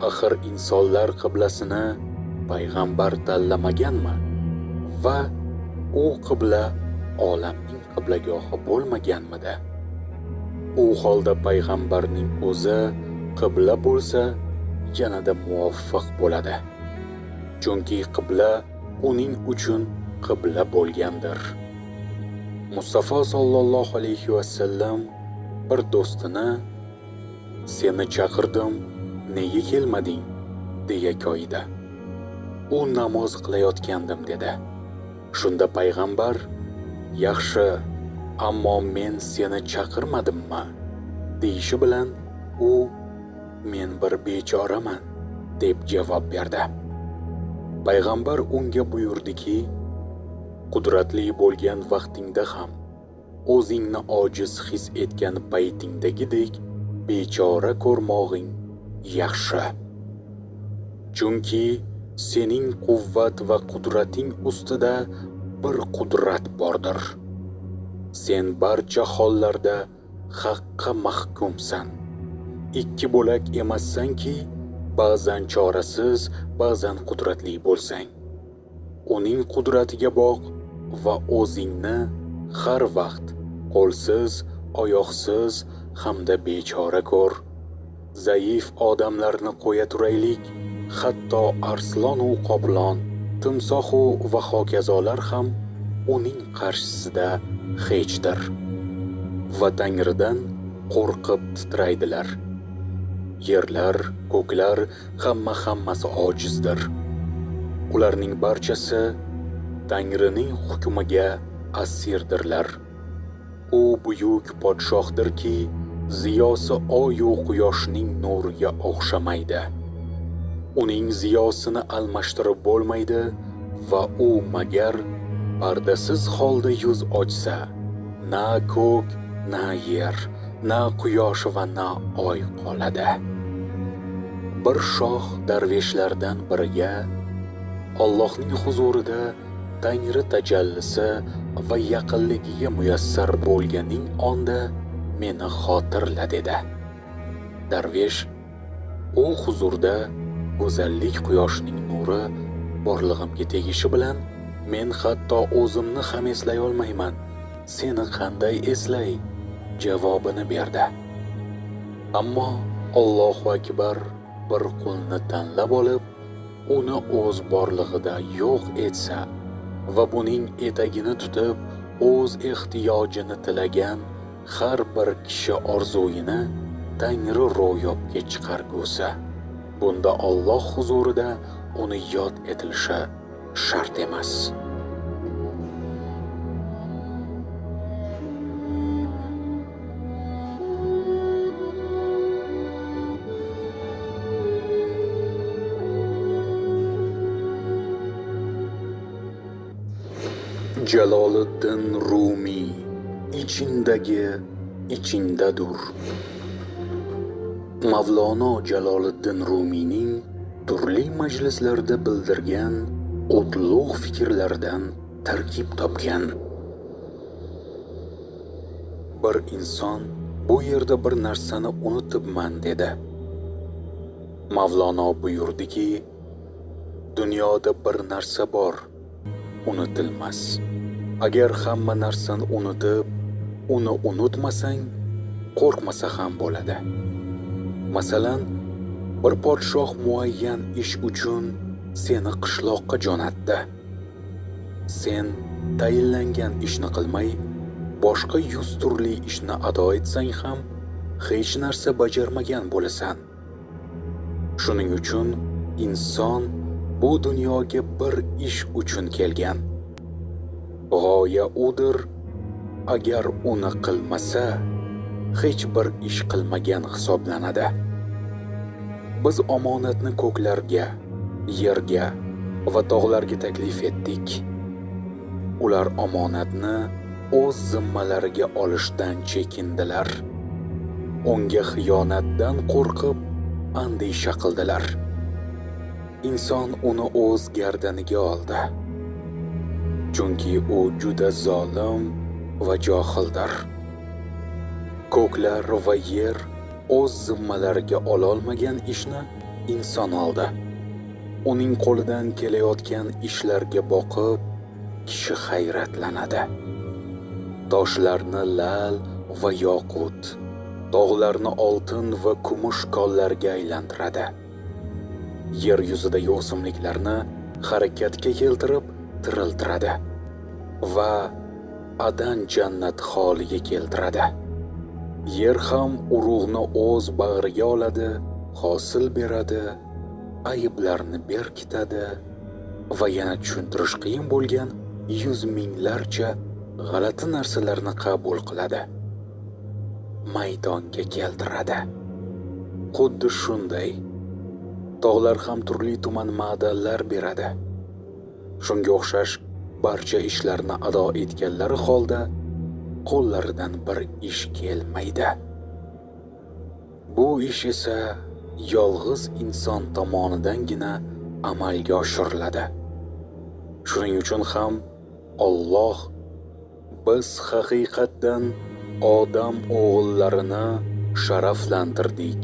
Axir insonlar qiblasini payg'ambar tanlamaganmi? Va u qibla olamning qiblagohi bo'lmaganmidi? U holda payg'ambarning o'zi qibla bo'lsa, yanada muvaffaq bo'ladi. Chunki qibla uning uchun qibla bo'lgandir. Mustafa sollallohu alayhi vasallam bir do'stini "Seni chaqirdim, nega kelmading?" deya koydi. U namoz qilayotgandim dedi. Shunda payg'ambar "Yaxshi, ammo men seni chaqirmadimmi?" deyishi bilan u "Men bir bechoraman" deb javob berdi. Payg'ambar unga buyurdiki, qudratli bo'lgan vaqtingda ham o'zingni ojiz his etgan paytingdagidek bechora ko'rmog'ing yaxshi. Chunki sening quvvat va qudrating ustida bir qudrat bordir. Sen barcha hollarda haqqa mahkumsan. Ikki bo'lak emassanki, ba'zan chorasiz, ba'zan qudratli bo'lsang. Uning qudratiga boq va o'zingni har vaqt qo'lsiz, oyoqsiz hamda bechora ko'r. Zaif odamlarni qo'ya turaylik, hatto arslon-u qoplon, timsohu va hokazolar ham uning qarshisida hechdir. Va Tangridan qo'rqib titraydilar. Yerlar, ko'klar hammasi ojizdir. Ularning barchasi Tangrining hukmiga asirdirlar. U buyuk podshohdirki, ziyosi oy va quyoshning nuriga o'xshamaydi. Uning ziyosini almashtirib bo'lmaydi va u magar pardasiz holda yuz ochsa, na ko'k, na yer, na quyosh va na oy qoladi. Bir shoh darveshlardan biriga Allohning huzurida Tangri tajallisi va yaqinligiga muyassar bo'lganing onda meni xotirla dedi. Darvesh u huzurda go'zallik quyoshning nuri borlig'imga tegishi bilan men hatto o'zimni ham eslay olmayman. Seni qanday eslay? Javobini berdi. Ammo Allohu akbar bir qulni tanlab olib, uni o'z borlig'ida yo'q etsa va buning etagini tutib o'z ehtiyojini tilagan har bir kishi orzuyini Tangri ro'yobga chiqargusa, bunda Alloh huzurida uni yod etilishi shart emas. Jaloliddin Rumiy ichingdagi ichingdadur. Mavlono Jaloliddin Rumiyning turli majlislarda bildirgan o'tloq fikrlardan tarkib topgan. Bir inson bu yerda bir narsani unutibman dedi. Mavlono buyurdiki, dunyoda bir narsa bor, unutilmas. Agar hamma narsani unutib, uni unutmasang, qo'rqmasa ham bo'ladi. Masalan, bir podshoh muayyan ish uchun seni qishloqqa jo'natdi. Sen tayinlangan ishni qilmay, boshqa 100 turli ishni ado etsang ham hech narsa bajarmagan bo'lasan. Shuning uchun inson bu dunyoga bir ish uchun kelgan. G'oya udir, agar uni qilmasa, hech bir ish qilmagan hisoblanadi. Biz omonatni ko'klarga, yerga va tog'larga taklif etdik. Ular omonatni o'z zimmalariga olishdan chekindilar. Unga xiyonatdan qo'rqib andisha qildilar. Inson uni o'z gardaniga oldi. Chunki u juda zolim va johildir. Ko'klar va yer o'z zimmalariga ololmagan ishni inson oldi. Uning qo'lidan kelayotgan ishlarga boqib, kishi hayratlanadi. Toshlarni lal va yoqut, tog'larni oltin va kumush konlarga aylantiradi. Yer yuzidagi o'simliklarni harakatga keltirib tiriltiradi va Adan jannat holiga keltiradi. Yer ham urug'ni o'z bag'riga oladi, hosil beradi, ayblarni berkitadi va yana tushuntirish qiyin bo'lgan yuz minglarcha g'alati narsalarni qabul qiladi. Maydonga keltiradi. Xuddi shunday tog'lar ham turli-tuman ma'danlar beradi. Shunga o'xshash barcha ishlarni ado etganlari holda qo'llaridan bir ish kelmaydi. Bu ish esa yolg'iz inson tomonidangina amalga oshiriladi. Shuning uchun ham Alloh biz haqiqatdan odam o'g'illarini sharaflantirdik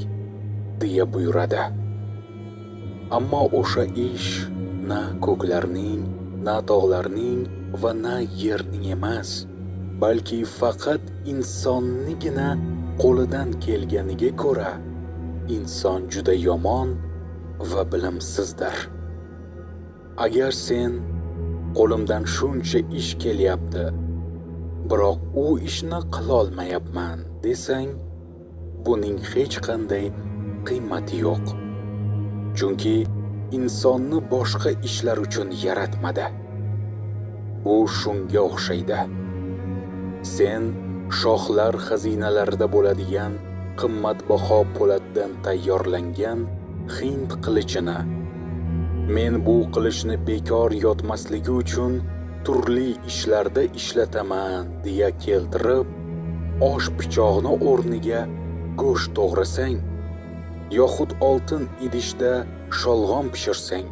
deya buyuradi. Ammo o'sha ish na ko'klarning, na tog'larning va na yerning emas, balki faqat insonnigina qo'lidan kelganiga ko'ra, inson juda yomon va bilimsizdir. Agar sen qo'limdan shuncha ish kelyapti, biroq u ishni qilolmayapman desang, buning hech qanday qiymati yo'q. Chunki insonni boshqa ishlar uchun yaratmadi. Bu shunga o'xshaydi. Sen shohlar xazinalarida bo'ladigan qimmatbaho po'latdan tayyorlangan Hind qilichini, men bu qilichni bekor yotmasligi uchun turli ishlarda ishlataman deya keltirib, osh pichog'ini o'rniga go'sht to'g'rasang, yoxud oltin idishda sholg'om pishirsang,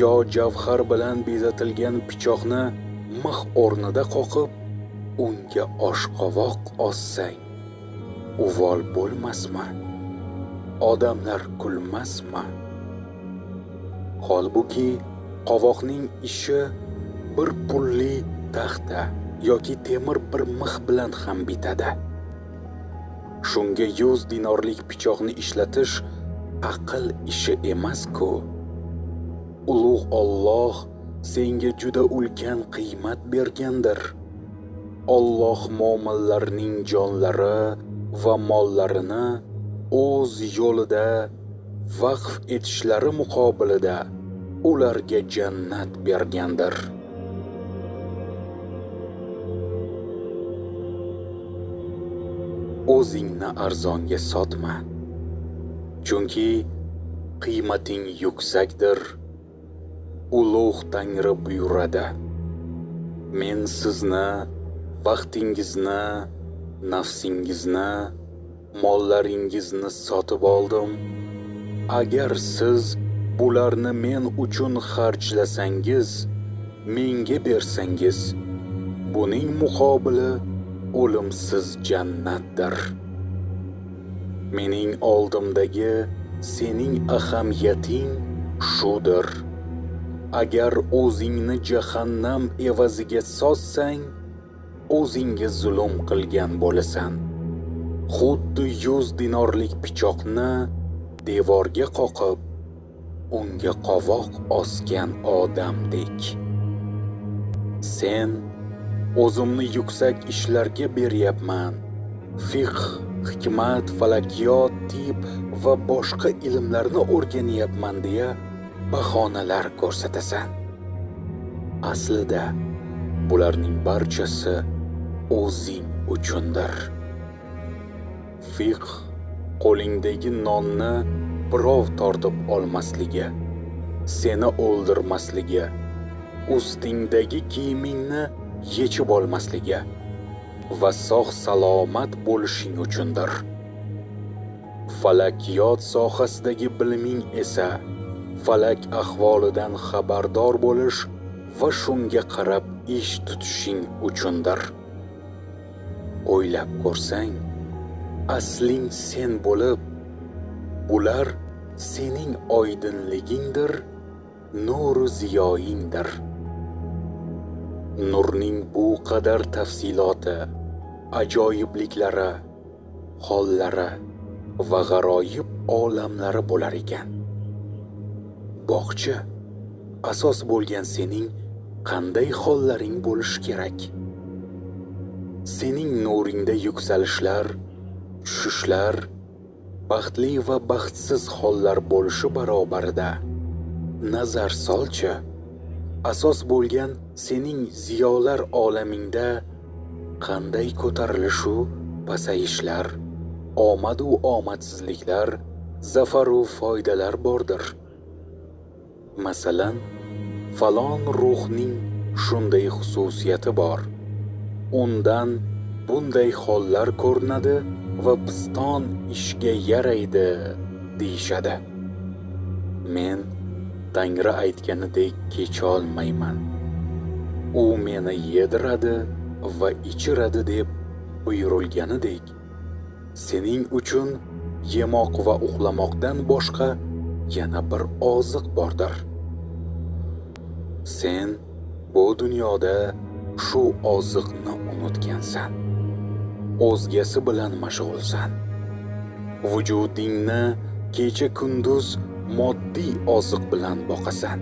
yo javhar bilan bezatilgan pichoqni mix o'rnida qoqib, unga oshqovoq ossang, uvol bo'lmasmi? Odamlar kulmasmi? Holbuki qovoqning ishi bir pulli taxta yoki temir bir mix bilan ham bitadi. Shunga 100 dinorlik pichoqni ishlatish aql ishi emas-ku. Ulug' Alloh senga juda ulkan qiymat bergandir. Alloh mo'minlarning jonlari va mollarini o'z yo'lida vaqf etishlari muqobilida ularga jannat bergandir. O'zingni arzonga sotma, chunki qiymating yuksakdir. Ulug' Tangri buyuradi: men sizni, vaqtingizni, nafsingizni, mollaringizni sotib oldim. Agar siz bularni men uchun xarjlasangiz, menga bersangiz, buning muqobili o'limsiz jannatdir. Mening oldimdagi sening ahamiyating shudir. Agar o'zingni jahannam evaziga sotsang, o'zingga zulm qilgan bo'lasan. Xuddi 100 dinorlik pichoqni devorga qoqib, unga qovoq osgan odamdek. Sen o'zimni yuksak ishlarga beryapman, fiqh, hikmat, falakiyot, tib va boshqa ilmlarni o'rganyapman deya bahonalar ko'rsatasan. Aslida bularning barchasi o'zing uchundir. Fiqh qo'lingdagi nonni birov tortib olmasligi, seni o'ldirmasligi ustingdagi kiyimingni yechib olmasligi va sog' salomat bo'lishing uchundir. Falakiyot sohasidagi biliming esa falak ahvolidan xabardor bo'lish va shunga qarab ish tutishing uchundir. O'ylab ko'rsang, asling sen bo'lib, bular sening oydinligingdir, nuru ziyoyingdir. Nurning bu qadar tafsiloti, ajoyibliklari, hollari va g'aroyib olamlari bo'lar ekan. Bog'cha asos bo'lgan sening qanday hollaring bo'lishi kerak? Sening nuringda yuksalishlar, tushishlar, baxtli va baxtsiz hollar bo'lishi barobarida nazar solchi. Asos bo'lgan sening ziyolar olamingda qanday ko'tarilishu pasayishlar, omadu omadsizliklar, zafaru foydalar bordir. Masalan, falon ruhning shunday xususiyati bor. Undan bunday hollar ko'rinadi va piston ishga yaraydi deyishadi. Men Tangri aytganidek kecholmayman. U meni yediradi va ichiradi deb buyurilganidek, sening uchun yemoq va uxlamoqdan boshqa yana bir oziq bordir. Sen bu dunyoda shu oziqni unutgansan. O'zgasi bilan mashg'ulsan. Vujudingni kecha kunduz moddiy oziq bilan boqasan.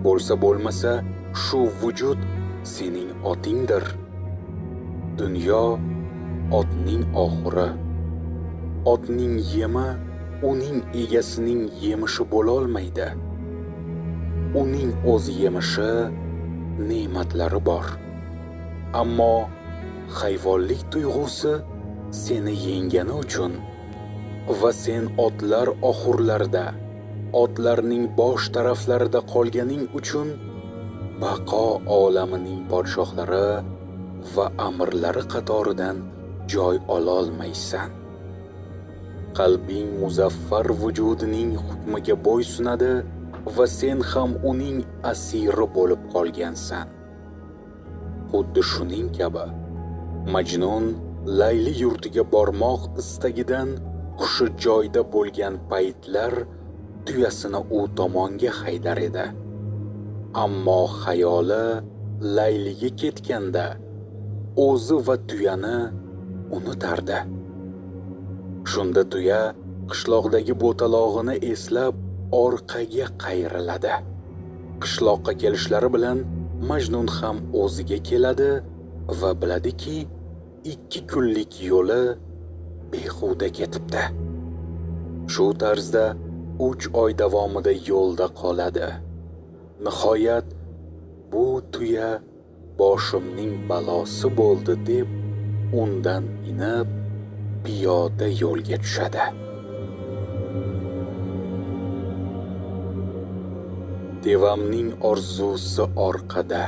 Bo'lsa bo'lmasa, shu vujud sening otingdir. Dunyo otning oxiri. Otning yemi uning egasining yemishi bo'lolmaydi. Uning o'z yemishi, ne'matlari bor. Ammo hayvonlik tuyg'usi seni yengani uchun va sen otlar oxurlarida, otlarning bosh taraflarida qolganing uchun baqo olamining podshohlari va amirlari qatoridan joy ololmaysan. Qalbing muzaffar vujudining hukmiga bo'ysunadi va sen ham uning asiri bo'lib qolgansan. Xuddi shuning kabi Majnun Layli yurtiga bormoq istagidan hushi joyda bo'lgan paytlar tuyasini u tomonga haydar edi. Ammo xayoli Layliga ketganda o'zi va tuyani unutardi. Shunda tuya qishloqdagi bo'talog'ini eslab orqaga qayriladi. Qishloqqa kelishlari bilan Majnun ham o'ziga keladi va biladiki, 2 kunlik yo'li behuda ketibdi. Shu tarzda 3 oy davomida yo'lda qoladi. Nihoyat bu tuya boshimning balosi bo'ldi deb undan inib piyoda yo'lga tushadi. Devamning orzusi orqada,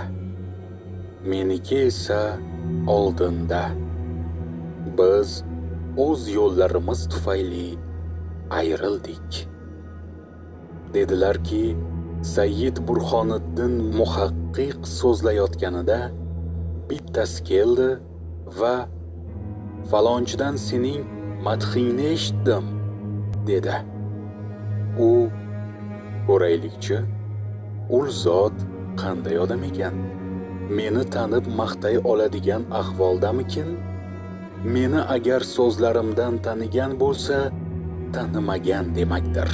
meniki esa oldinda. Biz o'z yo'llarimiz tufayli ayrildik. Dedilarki, Sayyid Burxoniddin muhaqqiq so'zlayotganida bittasi keldi va falonchidan sening madhingni eshitdim dedi. U ko'raylikchi, ul zot qanday odam ekan? Meni tanib maqtay oladigan ahvoldamikin? Meni agar so'zlarimdan tanigan bo'lsa, tanimagan demakdir.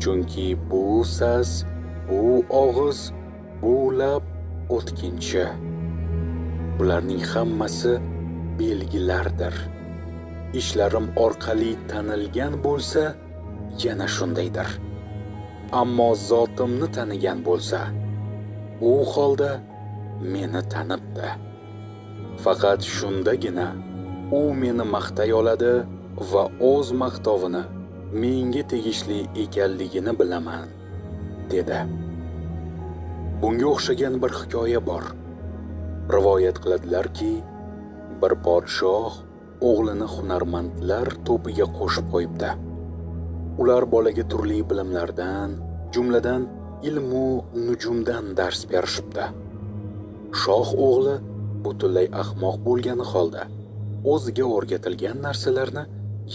Chunki bu sas, bu og'iz, bu lab o'tkinchi. Bularning hammasi belgilardir. Ishlarim orqali tanilgan bo'lsa, yana shundaydir. Ammo zotimni tanigan bo'lsa, u holda meni tanibdi. Faqat shundagina u meni maqtay oladi va o'z maqtovini menga tegishli ekanligini bilaman, dedi. Bunga o'xshagan bir hikoya bor. Rivoyat qiladilarki, bir podshoh o'g'lini hunarmandlar to'piga qo'shib qo'yibdi. Ular bolaga turli bilimlardan, jumladan ilmu nujumdan dars berishibdi. Shoh o'g'li butunlay ahmoq bo'lgani holda o'ziga o'rgatilgan narsalarni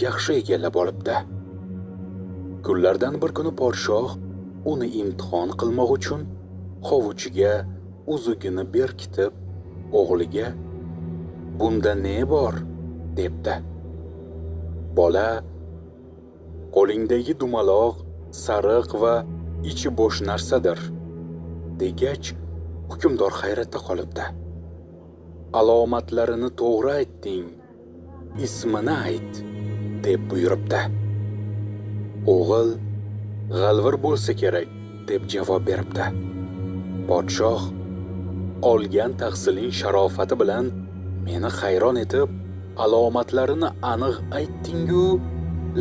yaxshi egallab olibdi. Kunlardan bir kuni podshoh uni imtihon qilmoq uchun hovuchiga uzugini berkitib, o'g'liga "Bunda ne bor?" debdi. Bola "Qo'lingdagi dumaloq, sariq va ichi bo'sh narsadir" degach, hukmdor hayratda qolibdi. "Alomatlarini to'g'ri aytding, ismini ayt" deb buyuribdi. O'g'il "G'alvir bo'lsa kerak" deb javob beribdi. Podshoh olgan tahsiling sharofati bilan meni hayron etib, alomatlarini aniq aytding-ku,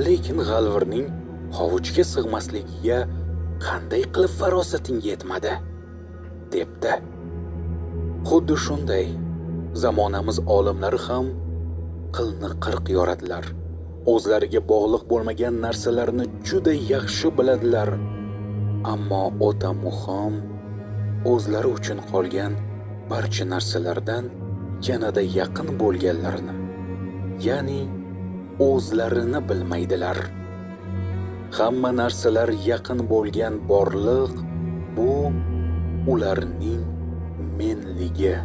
lekin g'alvirning hovuchga sig'masligiga qanday qilib farosating yetmadi, debdi. Xuddi shunday zamonamiz olimlari ham qilni qirq yoradilar. O'zlariga bog'liq bo'lmagan narsalarni juda yaxshi biladilar. Ammo o'ta muhim, o'zlari uchun qolgan barcha narsalardan yanada yaqin bo'lganlarini, ya'ni o'zlarini bilmaydilar. Hamma narsalar yaqin bo'lgan borliq bu ularning menligi.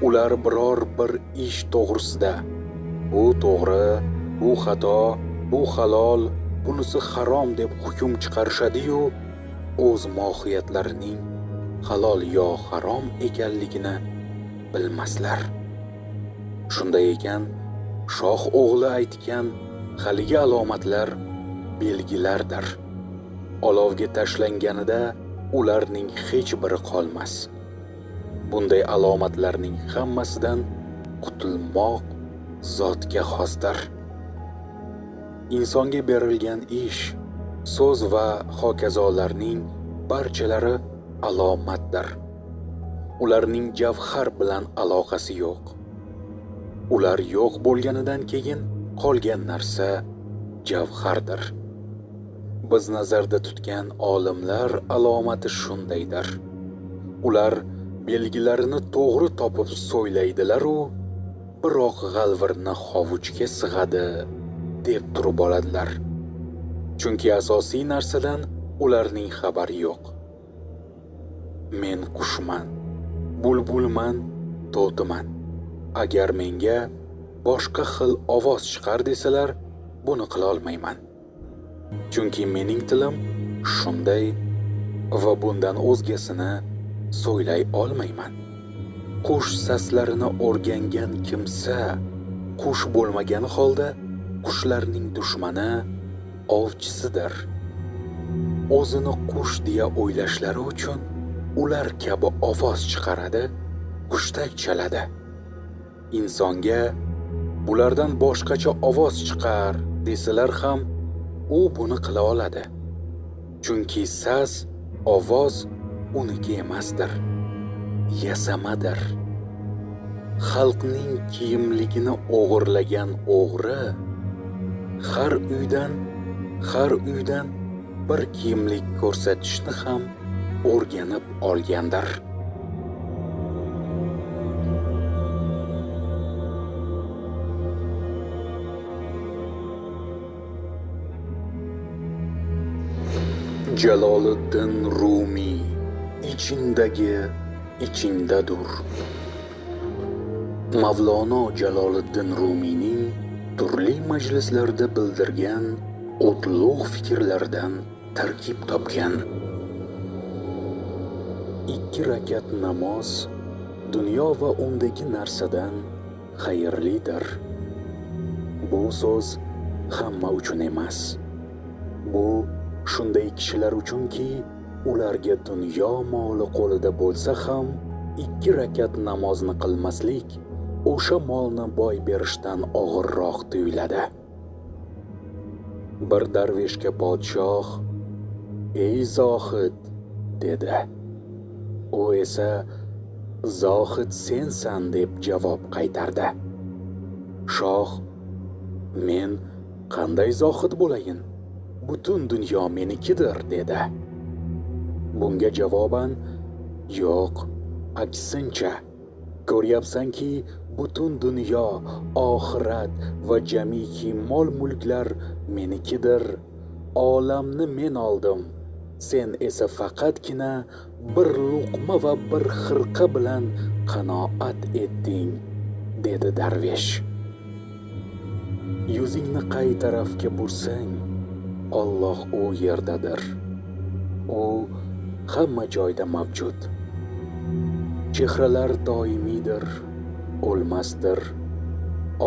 Ular biror bir ish to'g'risida bu to'g'ri, bu xato, bu halol, bunisi harom deb hukm chiqarishadi-yu, o'z mohiyatlarining halol yo harom ekanligini bilmaslar. Shunday ekan, shoh o'g'li aytgan haligi alomatlar belgilardir. Olovga tashlanganida ularning hech biri qolmas. Bunday alomatlarning hammasidan qutulmoq zotga xosdir. Insonga berilgan ish, so'z va hokazolarning barchalari alomatdir. Ularning javhar bilan aloqasi yo'q. Ular yo'q bo'lganidan keyin qolgan narsa javhardir. Biz nazarda tutgan olimlar alomati shundaydir. Ular belgilarini to'g'ri topib so'ylaydilar-u, biroq g'alvirni hovuchga sig'adi deb turib oladilar. Chunki asosiy narsadan ularning xabari yo'q. Men qushman, bulbulman, to'timan. Agar menga boshqa xil ovoz chiqar desalar, buni qila olmayman. Chunki mening tilim shunday va bundan o'zgasini so'ylay olmayman. Qush saslarini o'rgangan kimsa qush bo'lmagan holda qushlarning dushmani ovchisidir. O'zini qush deya o'ylashlari uchun ular kabi ovoz chiqaradi, qushdak chaladi. Insonga bulardan boshqacha ovoz chiqar desalar ham u buni qila oladi. Chunki sas, ovoz uniki emasdir, yasamadir. Xalqning kiyimligini o'g'irlagan o'g'ri har uydan bir kiyimlik ko'rsatishni ham o'rganib olgandir. Jaloliddin Rumiy ichingdagi ichingdadur. Mavlono Jaloliddin Rumiyning turli majlislarda bildirgan o'tlug' fikrlardan tarkib topgan. 2 rakat namoz dunyo va undagi narsadan xayrlidir. Bu so'z hamma uchun emas. Bu shunday kishilar uchunki, ularga dunyo moli qo'lida bo'lsa ham 2 rakat namozni qilmaslik o'sha molni boy berishdan og'irroq tuyuladi. Bir darveshga podshoh: "Ey zohid", dedi, U esa "Zohid sensan" deb javob qaytardi. Shoh: "Men qanday zohid bo'layin? Butun dunyo menikidir" dedi. Bunga javoban: "Yo'q, aksincha. Ko'ryapsanki, butun dunyo, oxirat va jamiki mol-mulklar menikidir. Olamni men oldim. Sen esa faqatgina bir luqma va bir xirqa bilan qanoat etding", dedi darvesh. Yuzingni qay tarafga bursang, Alloh u yerdadir. U hamma joyda mavjud. Chehralar doimiydir, o'lmasdir.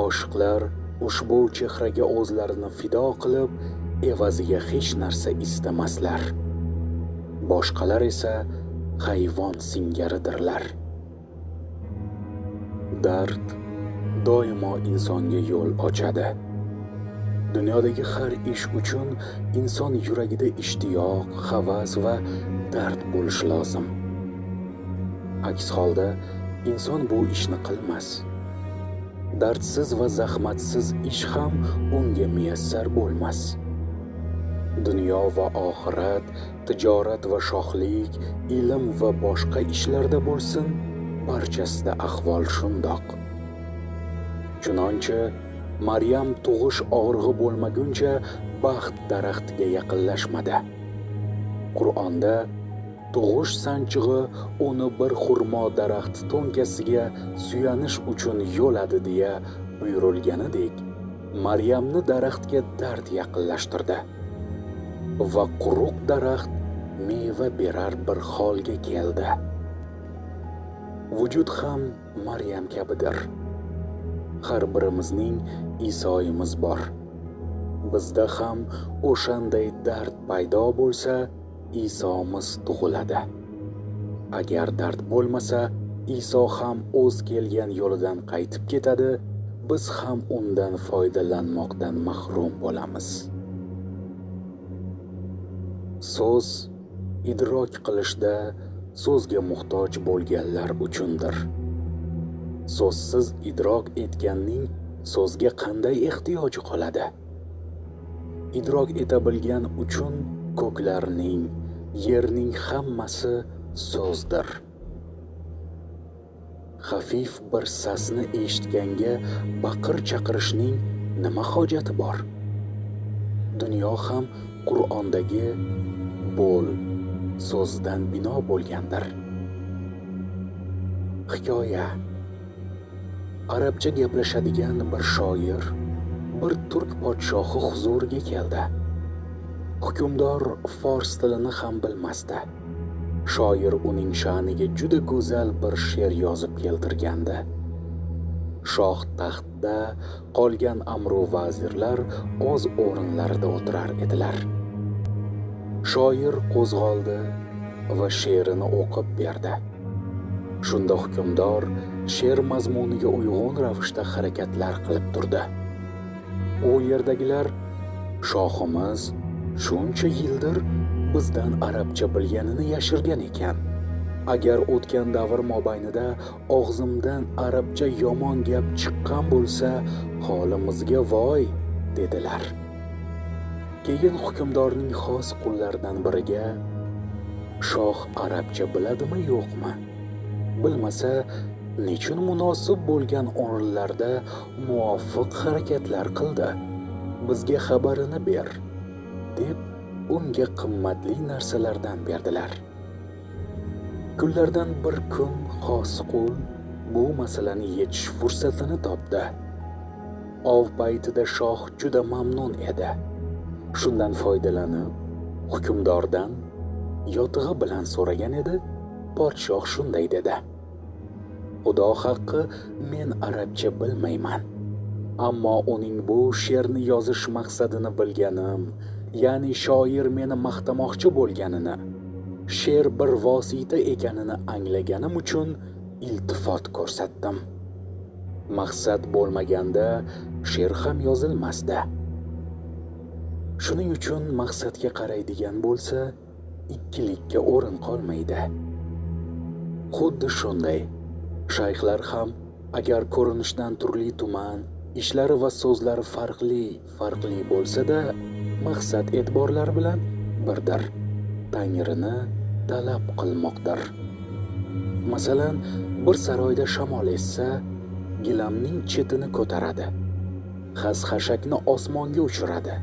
Oshiqlar ushbu chehraga o'zlarini fido qilib, evaziga hech narsa istamaslar. Boshqalar esa hayvon singaridirlar. Dard doimo insonga yo'l ochadi. Dunyodagi har ish uchun inson yuragida ishtiyoq, havas va dard bo'lishi lozim. Aks holda inson bu ishni qilmas. Dardsiz va zahmatsiz ish ham unga muyassar bo'lmas. Dunyo va oxirat, tijorat va shohlik, ilm va boshqa ishlarda bo'lsin, barchasida ahvol shundoq. Chunonchi Maryam tug'ish og'rig'i bo'lmaguncha baxt daraxtiga yaqinlashmadi. Qur'onda tug'ish sanchig'i uni bir xurmo daraxt to'nkasiga suyanish uchun yo'ladi deya buyurilganidek, Maryamni daraxtga dard yaqinlashtirdi va quruq daraxt meva berar bir holga keldi. Vujud ham Maryam kabidir. Har birimizning Isoyimiz bor. Bizda ham o'shanday dard paydo bo'lsa, Isomiz tug'iladi. Agar dard bo'lmasa, Iso ham o'z kelgan yo'lidan qaytib ketadi, biz ham undan foydalanmoqdan mahrum bo'lamiz. So'z idrok qilishda so'zga muhtoj bo'lganlar uchundir. So'zsiz idrok etganning so'zga qanday ehtiyoji qoladi? Idrok eta bilgan uchun ko'klarning, yerning hammasi so'zdir. Xafif bir sasni eshitganga baqir chaqirishning nima hojati bor? Dunyo ham Qur'ondagi bo'l so'zdan bino bo'lgandir. Hikoya. Arabcha gaplashadigan bir shoir bir turk podshohi huzuriga keldi. Hukmdor fors tilini ham bilmasdi. Shoir uning sha'niga juda go'zal bir she'r yozib keltirgandi. Shoh taxtda, qolgan amru vazirlar o'z o'rinlarida o'tirar edilar. Shoir qo'zg'oldi va she'rini o'qib berdi. Shunda hukmdor she'r mazmuniga uyg'un ravishda harakatlar qilib turdi. U yerdagilar: "Shohimiz shuncha yildir bizdan arabcha bilganini yashirgan ekan. Agar o'tgan davr mobaynida og'zimdan arabcha yomon gap chiqqan bo'lsa, holimizga voy", dedilar. Keyin hukmdorning xos qullaridan biriga: "Shoh arabcha biladimi yo'qmi? Bilmasa, nechun munosib bo'lgan o'rinlarda muvofiq harakatlar qildi? Bizga xabarini ber", deb unga qimmatli narsalardan berdilar. Kunlardan bir kun xos qul bu masalani yechish fursatini topdi. Ov paytida shoh juda mamnun edi. Shundan foydalanib, hukmdordan yotig'i bilan so'ragan edi. Podshoh shunday dedi: "Xudo haqqi, men arabcha bilmayman. Ammo uning bu she'rni yozish maqsadini bilganim, ya'ni shoir meni maqtamoqchi bo'lganini, she'r bir vosita ekanini anglaganim uchun iltifot ko'rsatdim. Maqsad bo'lmaganda she'r ham yozilmasdi. Shuning uchun maqsadga qaraydigan bo'lsa, ikkilikka o'rin qolmaydi. xuddi shunday. Shayxlar ham agar ko'rinishdan turli tuman, ishlari va so'zlari farqli bo'lsa-da, maqsad e'tiborlar bilan birdir. Tangrini talab qilmoqdir. Masalan, bir saroyda shamol essa, gilamning chetini ko'taradi. Xas-xashakni osmonga uchiradi.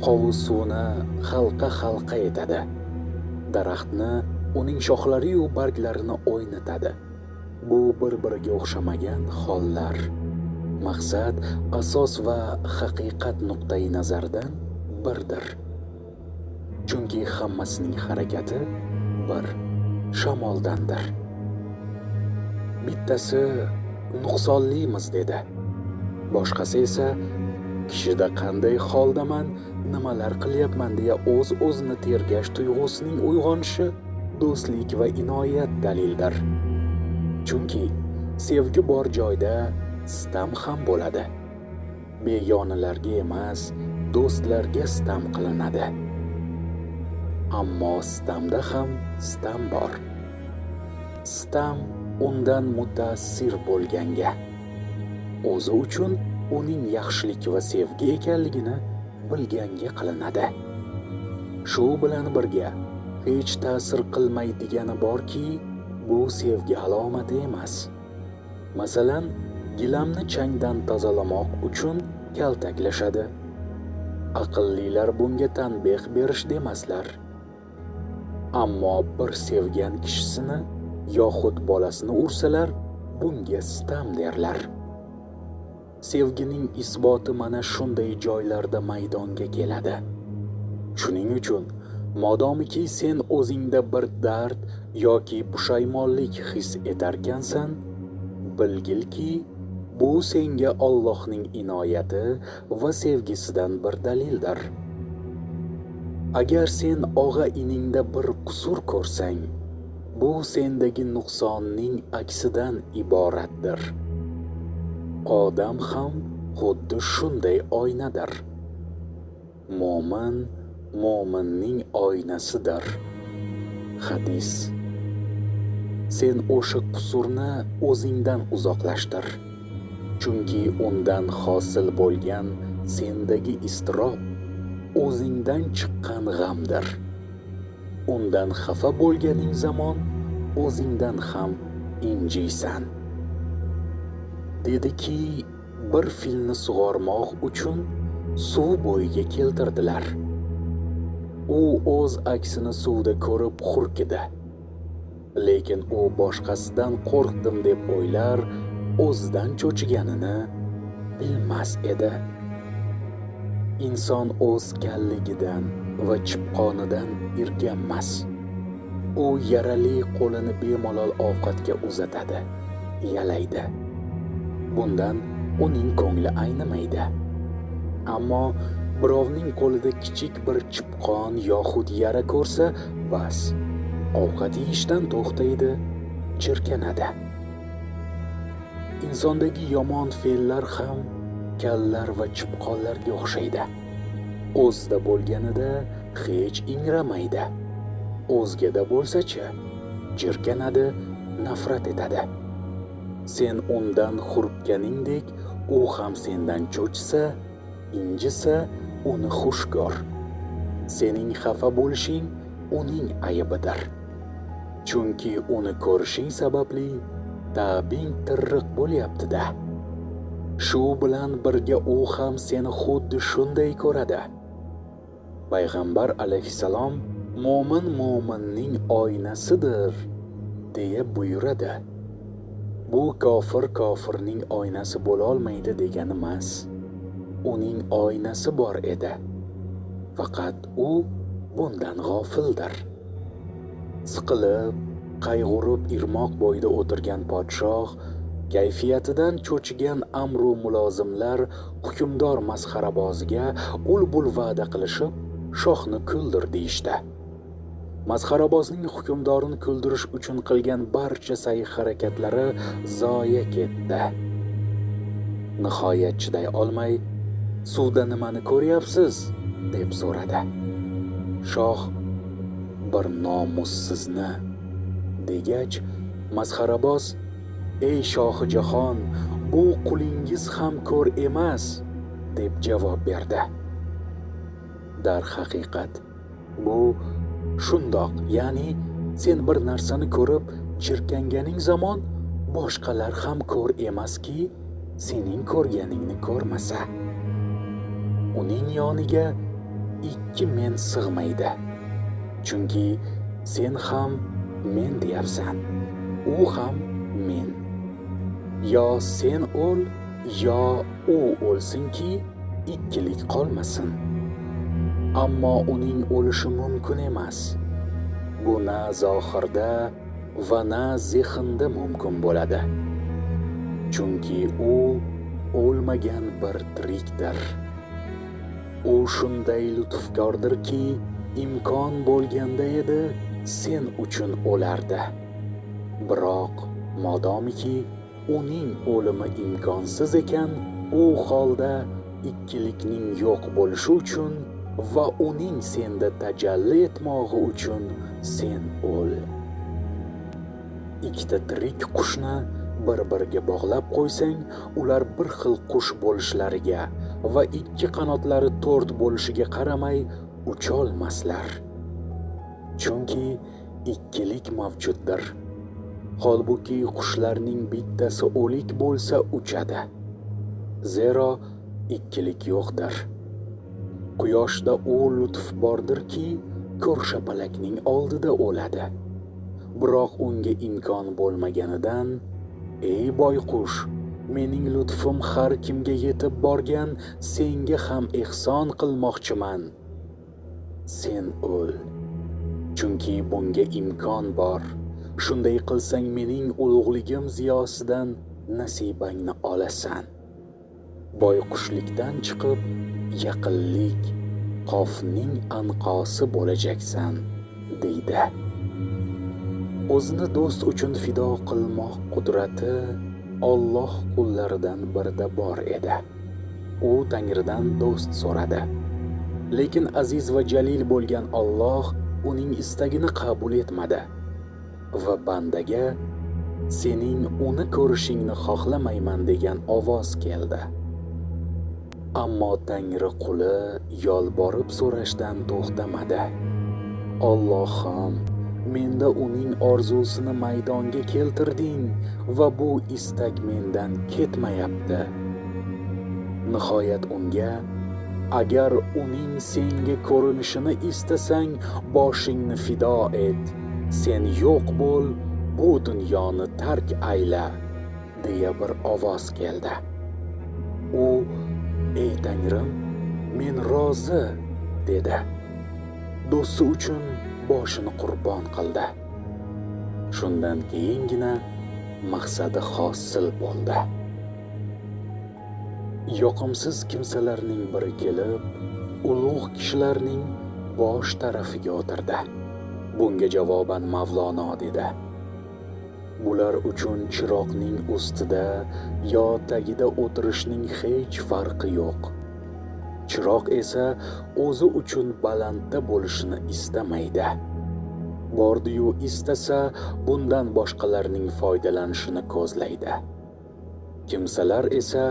Hovuz suvni halqa etadi. Daraxtni uning shoxlari yu barglarini o'ynatadi. Bu bir-biriga o'xshamagan hollar. Maqsad, asos va haqiqat nuqtai nazaridan birdir. Chunki hammasining harakati bir shamoldandir. Bittasi nuqsonlimiz dedi. Boshqasi esa kishida qanday holdaman, nimalar qilyapman deya o'zini tergash tuyg'usining uyg'onishi do'stlik va inoyat dalildir. Chunki sevgi bor joyda sitam ham bo'ladi. Begonalarga emas, do'stlarga sitam qilinadi. Ammo sitamda ham sitam bor. Sitam undan mutaassir bo'lganga, o'zi uchun uning yaxshilik va sevgi ekanligini bilganga qilinadi. Shu bilan birga hech ta'sir qilmaydigani borki, bu sevgi alomati emas. Masalan, gilamni changdan tozalamoq uchun kaltaklashadi. Aqllilar bunga tanbeh berish demaslar. Ammo bir sevgan kishisini yoxud bolasini ursalar, bunga sitam derlar. Sevgining isboti mana shunday joylarda maydonga keladi. Shuning uchun, modomiki sen o'zingda bir dard yoki pushaymonlik his etarkansan, bilgilki, bu senga Allohning inoyati va sevgisidan bir dalildir. Agar sen og'a-iningda bir qusur ko'rsang, bu sendagi nuqsonning aksidan iboratdir. Odam ham xuddi shunday oynadir. Mo'min mo'minning oynasidir. Hadis. Sen o'sha qusurni o'zingdan uzoqlashtir. Chunki undan hosil bo'lgan sendagi iztirob o'zingdan chiqqan g'amdir. Undan xafa bo'lganing zamon o'zingdan ham injiysan. Dediki, bir filni sug'ormoq uchun suv bo'yiga keltirdilar. U o'z aksini suvda ko'rib hurkidi. Lekin u boshqasidan qo'rqdim deb o'ylar, o'zidan cho'chiganini bilmas edi. Inson o'z kalligidan va chipqonidan irganmas. U yarali qo'lini bemalol ovqatga uzatadi, yalaydi. Bundan uning ko'ngli aynimaydi. Ammo birovning qo'lida kichik bir chipqon yoxud yara ko'rsa, bas, ovqat yeyishdan to'xtaydi, jirkanadi. Insondagi yomon fe'llar ham kallar va chipqonlarga o'xshaydi. O'zida bo'lganida hech ingramaydi. O'zgada bo'lsa-chi, jirkanadi, nafrat etadi. Sen undan hurkkaningdek, u ham sendan cho'chsa, injisa, uni xush ko'r. Sening xafa bo'lishing uning aybidir. Chunki uni ko'rishing sababli ta'bing tirriq bo'lyapti-da. Shu bilan birga u ham seni xuddi shunday ko'radi. Payg'ambar alayhissalom mo'min mo'minning oynasidir deya buyuradi. Bu kofirning oynasi bo'la olmaydi degani emas. Uning oynasi bor edi. Faqat u bundan g'ofildir. Siqilib, qayg'urib irmoq bo'yida o'tirgan podshoh, kayfiyatidan cho'chigan amru mulozimlar hukmdor masxaraboziga ul-bul va'da qilishib, shohni kuldir deyishdi. Masxarabozning hukmdorini kuldirish uchun qilgan barcha sa'y-harakatlari zoya ketdi. Nihoyat chiday olmay, "Suvda nimani ko'ryapsiz?" deb so'radi. Shoh "Bir nomussizni" degach, Masxaraboz: "Ey shohi jahon, bu qulingiz ham ko'r emas", deb javob berdi. Dar haqiqat, bu shundoq, ya'ni sen bir narsani ko'rib jirkanganing zamon boshqalar ham ko'r emaski, sening ko'rganingni ko'rmasa. Uning yoniga ikki men sig'maydi. Chunki sen ham men deyapsan, u ham men. Yo sen o'l, yo u o'lsinki, ikkilik qolmasin. Ammo uning o'lishi mumkin emas. Bu na zohirda va na zehnda mumkin bo'ladi. Chunki u o'lmagan bir tirikdir. U shunday lutfkordirki, imkon bo'lganda edi, sen uchun o'lardi. Biroq modomiki uning o'limi imkonsiz ekan, u holda ikkilikning yo'q bo'lishi uchun va uning senda tajalli etmog'i uchun sen o'l. Ikkita tirik qushni bir-biriga bog'lab qo'ysang, ular bir xil qush bo'lishlariga va ikki qanotlari 4 bo'lishiga qaramay ucholmaslar. Chunki ikkilik mavjuddir. Holbuki qushlarning bittasi o'lik bo'lsa uchadi. Zero ikkilik yo'qdir. Quyoshda u lutf bordirki, ko'rshapalakning oldida o'ladi. Biroq unga imkon bo'lmaganidan, ey boyqush, mening lutfim har kimga yetib borgan, senga ham ehson qilmoqchiman. Sen o'l. Chunki bunga imkon bor. Shunday qilsang mening ulug'ligim ziyosidan nasibangni olasan. Boyqushlikdan chiqib yaqinlik, qofning anqosi bo'lajaksan, deydi. O'zini do'st uchun fido qilmoq qudrati Alloh qullaridan birida bor edi. U Tangridan do'st so'radi. Lekin aziz va jalil bo'lgan Alloh uning istagini qabul etmadi va bandaga sening uni ko'rishingni xohlamayman degan ovoz keldi. Ammo Tangri quli yolborib so'rashdan to'xtamadi. Allohim, menda uning orzusini maydonga keltirding va bu istak mendan ketmayapti. Nihoyat unga, agar uning senga ko'rinishini istasang, boshingni fido et, sen yo'q bo'l, bu dunyoni tark ayla, deya bir ovoz keldi. U, ey Tangrim, men rozi, dedi. Do'sti uchun boshini qurbon qildi. Shundan keyingina maqsadi hosil bo'ldi. Yoqimsiz kimsalarning biri kelib, ulug' kishilarning bosh tarafiga o'tirdi. Bunga javoban Mavlono dedi: bular uchun chiroqning ustida yo tagida o'tirishning hech farqi yo'q. Chiroq esa o'zi uchun balandda bo'lishini istamaydi. Bordi-yu istasa, bundan boshqalarning foydalanishini ko'zlaydi. Kimsalar esa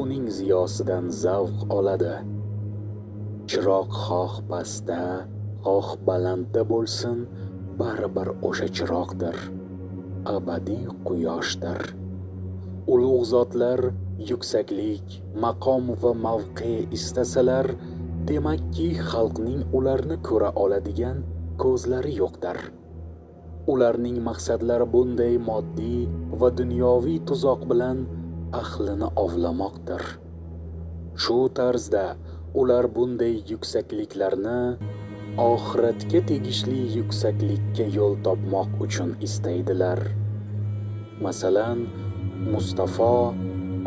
uning ziyosidan zavq oladi. Chiroq xoh pastda, xoh balandda bo'lsin, baribir o'sha chiroqdir. Abadiy quyoshdir. Ulug' zotlar yuksaklik, maqom va mavqe istasalar, demakki xalqning ularni ko'ra oladigan ko'zlari yo'qdir. Ularning maqsadlari bunday moddiy va dunyoviy tuzoq bilan ahlini ovlamoqdir. Shu tarzda ular bunday yuksakliklarni oxiratga tegishli yuksaklikka yo'l topmoq uchun istaydilar. Masalan, Mustafa,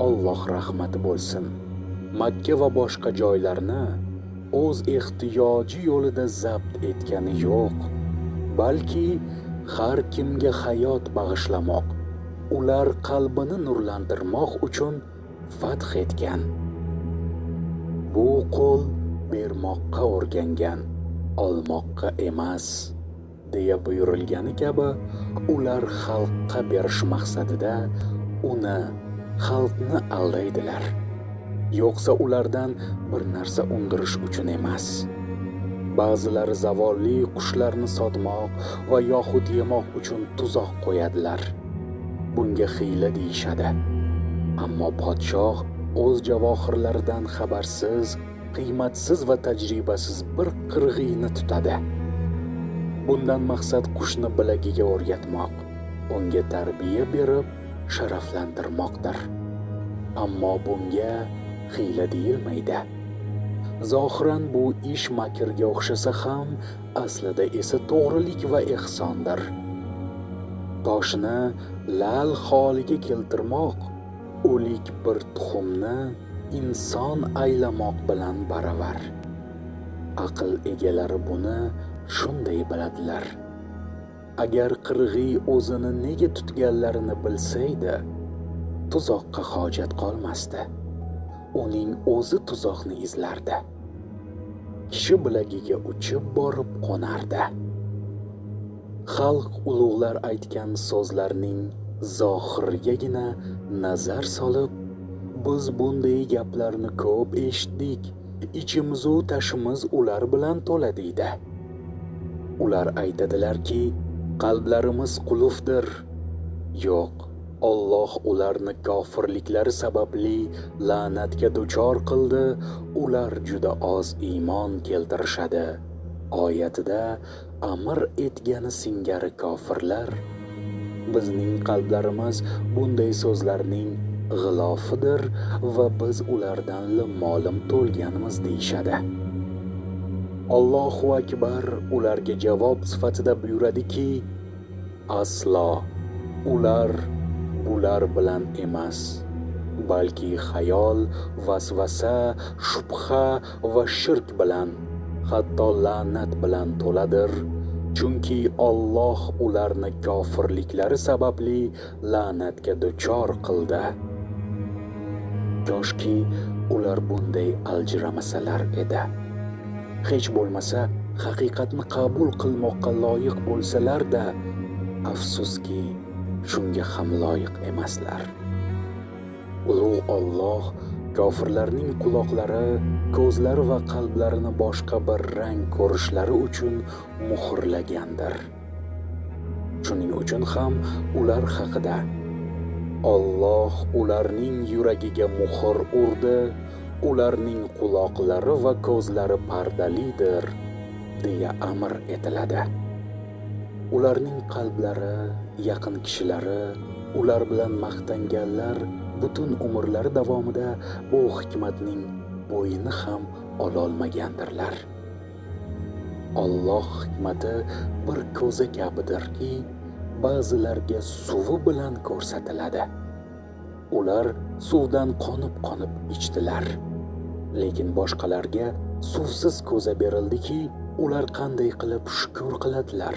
Alloh rahmati bo'lsin, Makka va boshqa joylarni o'z ehtiyoji yo'lida zabt etgani yo'q, balki har kimga hayot bag'ishlamoq, ular qalbini nurlantirmoq uchun fath etgan. Bu qo'l bermoqqa o'rgangan, olmoqqa emas. deya buyurilgani kabi, ular xalqqa berish maqsadida uni, xalqni aldaydilar. Yo'qsa ulardan bir narsa undirish uchun emas. Ba'zilari zavolli qushlarni sotmoq va yoxud yemoq uchun tuzoq qo'yadilar. Bunga hiyla deyishadi. Ammo podshoh o'z javohirlaridan xabarsiz, qiymatsiz va tajribasiz bir qirg'iyni tutadi. Bundan maqsad qushni bilagiga o'rgatmoq, unga tarbiya berib, sharaflantirmoqdir. Ammo bunga hiyla deyilmaydi. Zohiran bu ish makrga o'xshasa ham, aslida esa to'g'rilik va ehsondir. Toshni lal holiga keltirmoq, o'lik bir tuxumni inson aylamoq bilan baravar. Aql egalari buni shunday biladilar. Agar qirg'iy o'zini nega tutganlarini bilsaydi, tuzoqqa hojat qolmasdi. Uning o'zi tuzoqni izlardi. Kishi bilagiga uchib borib qo'nardi. Xalq ulug'lar aytgan so'zlarning zohirigagina nazar solib, biz bunday gaplarni ko'p eshitdik, ichimizu tashimiz ular bilan to'la deydi. Ular aytadilarki, qalblarimiz qulfdir. Yo'q, Alloh ularni kofirliklari sababli la'natga duchor qildi, ular juda oz iymon keltirishadi. Oyatida amr etgani singari kofirlar, bizning qalblarimiz bunday so'zlarning g'ilofidir va biz ulardan lim-molim to'lganmiz deyishadi. Allohu akbar ularga javob sifatida buyuradiki, aslo ular bular bilan emas, balki xayol, vasvasa, shubha va shirk bilan, hatto la'nat bilan to'ladir. Chunki Alloh ularni kofirliklari sababli la'natga duchor qildi. Koshki ular bunday aljiramasalar edi. Hech bo'lmasa haqiqatni qabul qilmoqqa loyiq bo'lsalar-da, afsuski shunga ham loyiq emaslar. Ulug' Alloh kofirlarning quloqlari, ko'zlari va qalblarini boshqa bir rang ko'rishlari uchun muhrlagandir. Shuning uchun ham ular haqida Alloh ularning yuragiga muhr urdi, ularning quloqlari va ko'zlari pardalidir, deya amr etiladi. Ularning qalblari, yaqin kishilari, ular bilan maqtanganlar butun umrlari davomida bu hikmatning bo'yini ham ololmagandirlar. Alloh hikmati bir ko'za kabidirki, ba'zilarga suvi bilan ko'rsatiladi. Ular suvdan qonib-qonib ichdilar. Lekin boshqalarga suvsiz ko'za berildiki, ular qanday qilib shukr qiladilar?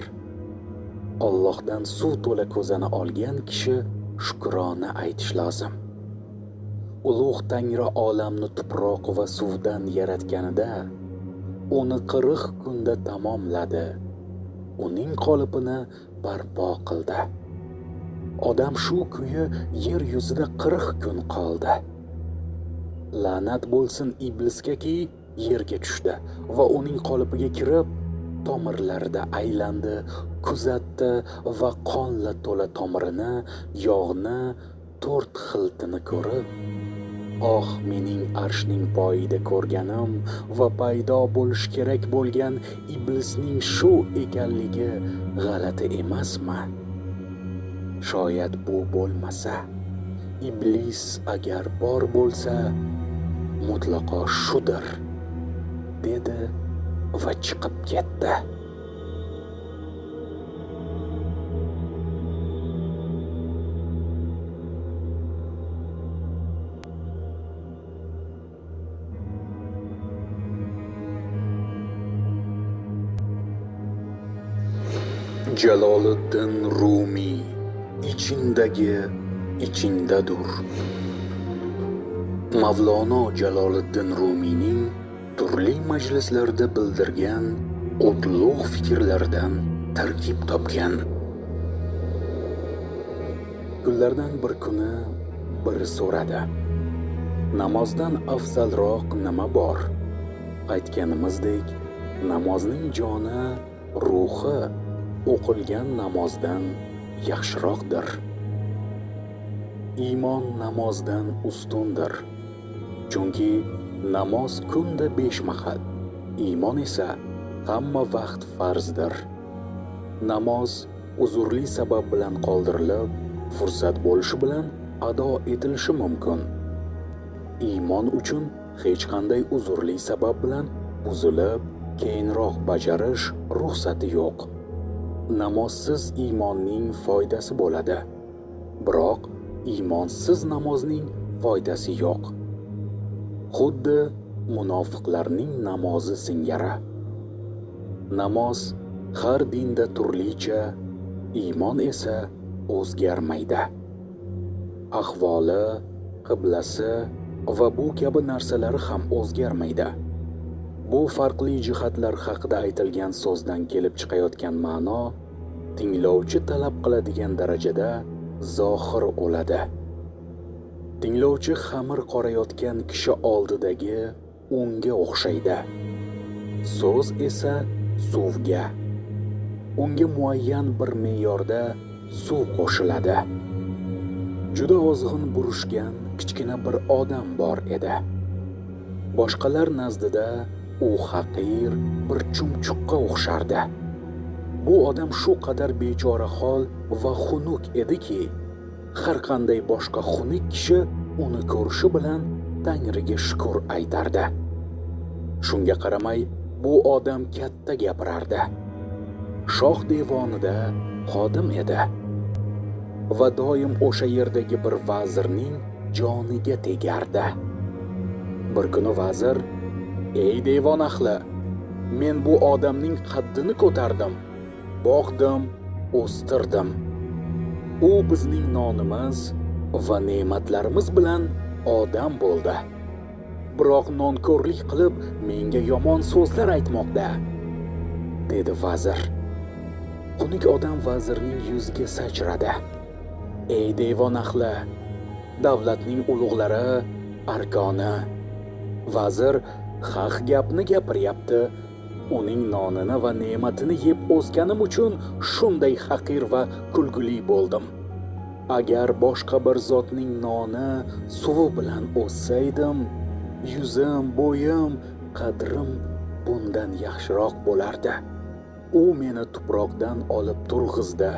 Allohdan suv to'la ko'zani olgan kishi shukrona aytish lozim. Ulug' Tangri olamni tuproq va suvdan yaratganida uni 40 kunda tamomladi. Uning qolipini barpo qildi. Odam shu kuyi yer yuzida 40 kun qoldi. La'nat bo'lsin iblisgaki, yerga tushdi va uning qolipiga kirib, tomirlarida aylandi, kuzatdi va qonla to'la tomirini, yog'ni, 4 xiltini ko'rib, oh mening arshning poyida ko'rganim va paydo bo'lish kerak bo'lgan iblisning shu ekanligi g'alati emasmi? Shoyat bu bo'lmasa, iblis agar bor bo'lsa, mutlaqo shudir, dedi va chiqib ketdi. Jaloliddin Rumi ichindagi ichingdadur. Mavlono Jaloliddin Rumiyning turli majlislarda bildirgan o'tlug' fikrlaridan tarkib topgan. Kunlardan bir kuni biri so'radi: namozdan afzalroq nima bor? Aytganimizdek, namozning joni, ruhi o'qilgan namozdan yaxshiroqdir. Iymon namozdan ustundir. Chunki namoz kunda 5 mahal, iymon esa hamma vaqt farzdir. Namoz uzrli sabab bilan qoldirilib, fursat bo'lishi bilan ado etilishi mumkin. Iymon uchun hech qanday uzrli sabab bilan buzilib, keyinroq bajarish ruxsati yo'q. Namozsiz iymonning foydasi bo'ladi, biroq iymonsiz namozning foydasi yo'q. Xuddi munofiqlarning namozi singari. Namoz har dinda turlicha, iymon esa o'zgarmaydi. Ahvoli, qiblasi va bu kabi narsalari ham o'zgarmaydi. Bu farqli jihatlar haqida aytilgan so'zdan kelib chiqayotgan ma'no tinglovchi talab qiladigan darajada zohir bo'ladi. Tinglovchi xamir qorayotgan kishi oldidagi unga o'xshaydi. So'z esa suvga. Unga muayyan bir me'yorda suv qo'shiladi. Juda ozg'in burishgan kichkina bir odam bor edi. Boshqalar nazdida u haqir bir chumchuqqa o'xshardi. Bu odam shu qadar bechora hol va xunuk ediki, har qanday boshqa xunuk kishi uni ko'rishi bilan Tangriga shukr aytardi. Shunga qaramay, bu odam katta gapirardi. Shoh devonida xodim edi va doim o'sha yerdagi bir vazirning joniga tegardi. Bir kuni vazir: "Ey devon ahli, men bu odamning qaddini ko'tardim, boqdim, o'stirdim. U bizning nonimiz va ne'matlarimiz bilan odam bo'ldi. Biroq nonko'rlik qilib menga yomon so'zlar aytmoqda", dedi vazir. Xunuk odam vazirning yuziga sachradi: "Ey devon ahli, davlatning ulug'lari, arkoni, vazir haq gapni gapiryapti. Uning nonini va ne'matini yeb o'sganim uchun shunday haqir va kulgili bo'ldim. Agar boshqa bir zotning noni, suvi bilan o'ssaydim, yuzim, bo'yim, qadrim bundan yaxshiroq bo'lardi. U meni tuproqdan olib turg'izdi.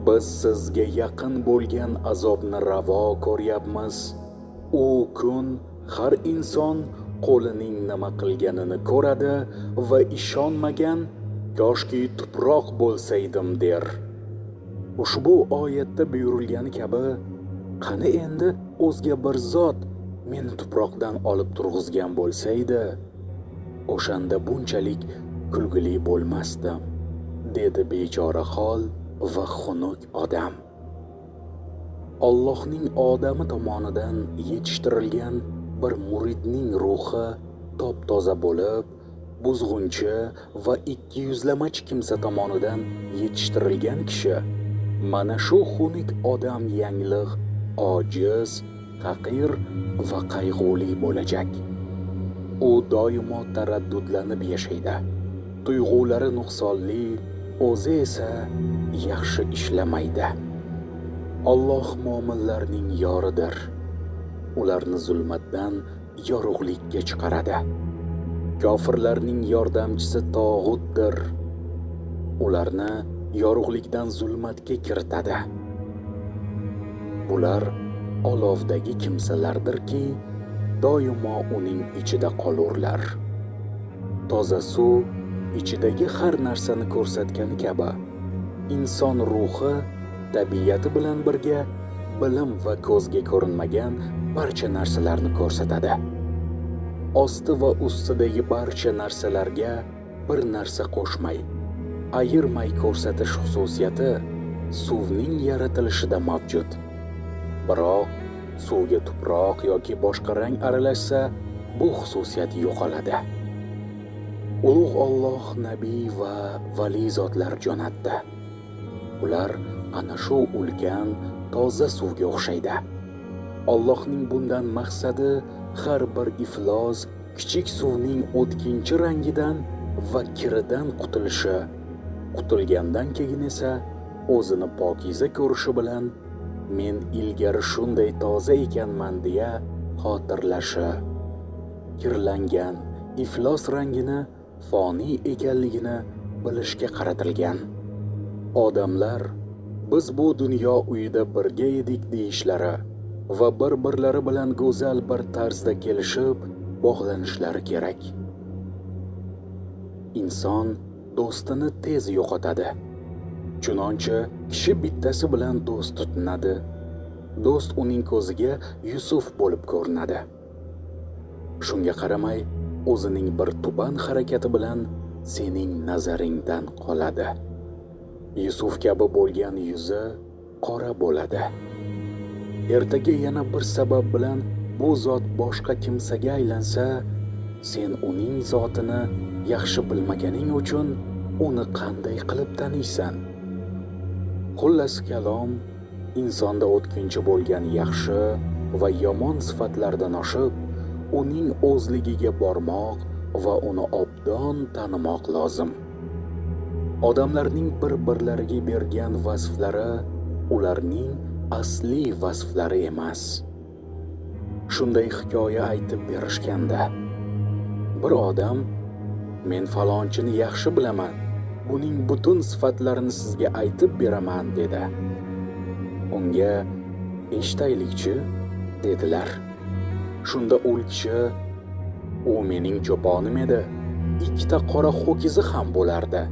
Biz sizga yaqin bo'lgan azobni ravo ko'ryapmiz. U kun har inson qo'lining nima qilganini ko'radi va ishonmagan koshki tuproq bo'lsaydim der." Ushbu oyatda buyurilgani kabi, qani endi o'zga bir zot meni tuproqdan olib turg'izgan bo'lsaydi, o'shanda bunchalik kulgili bo'lmasdim, dedi bechora hol va xunuk odam. Allohning odami tomonidan yetishtirilgan bir muridning ruhi top-toza bo'lib, buzg'unchi va ikkiyuzlamachi kimsa tomonidan yetishtirilgan kishi mana shu xunuk odam yanglig', ojiz, haqir va qayg'uli bo'lajak. U doimo taraddudlanib yashaydi. Tuyg'ulari nuqsonli, o'zi esa yaxshi ishlamaydi. Alloh mo'minlarning yoridir. Ularni zulmatdan yorug'likka chiqaradi. Kofirlarning yordamchisi tog'utdir. Ularni yorug'likdan zulmatga kiritadi. Bular olovdagi kimsalardirki, doimo uning ichida qolurlar. Toza suv ichidagi har narsani ko'rsatgani kabi, inson ruhi tabiati bilan birga bilim va ko'zga ko'rinmagan barcha narsalarni ko'rsatadi. Osti va ustidagi barcha narsalarga bir narsa qo'shmay, ayirmay ko'rsatish xususiyati suvning yaratilishida mavjud. Biroq suvga tuproq yoki boshqa rang aralashsa, bu xususiyat yo'qoladi. ulug' Alloh nabiy va vali zotlar jo'natdi. Ular ana shu ulkan, toza suvga o'xshaydi. Allohning bundan maqsadi har bir iflos kichik suvning o'tkinchi rangidan va kiridan qutulishi, qutilgandan keyin esa o'zini pokiza ko'rishi bilan men ilgari shunday toza ekanman deya xotirlashi, kirlangan iflos rangini foniy ekanligini bilishga qaratilgan. Odamlar biz bu dunyo uyida birga edik deyishlari va bir-birlari bilan go'zal bir tarzda kelishib bog'lanishlari kerak. Inson do'stini tez yo'qotadi. Chunonchi kishi bittasi bilan do'st tutinadi. Do'st uning ko'ziga Yusuf bo'lib ko'rinadi. Shunga qaramay, o'zining bir tuban harakati bilan sening nazaringdan qoladi. Yusuf kabi bo'lgan yuzi qora bo'ladi. Ertaga yana bir sabab bilan bu zot boshqa kimsaga aylansa, sen uning zotini yaxshi bilmaganing uchun uni qanday qilib taniysan? Xullas kalom, insonda o'tkinchi bo'lgan yaxshi va yomon sifatlardan oshib, uning o'zligiga bormoq va uni obdon tanimoq lozim. Odamlarning bir-birlariga bergan vasflari ularning asli vasflari emas. Shunday hikoya aytib berishganda, bir odam men falonchini yaxshi bilaman, buning butun sifatlarini sizga aytib beraman dedi. Unga eshitaylikchi dedilar. Shunda u kishi, u mening cho'ponim edi, 2ta qora ho'kizi ham bo'lardi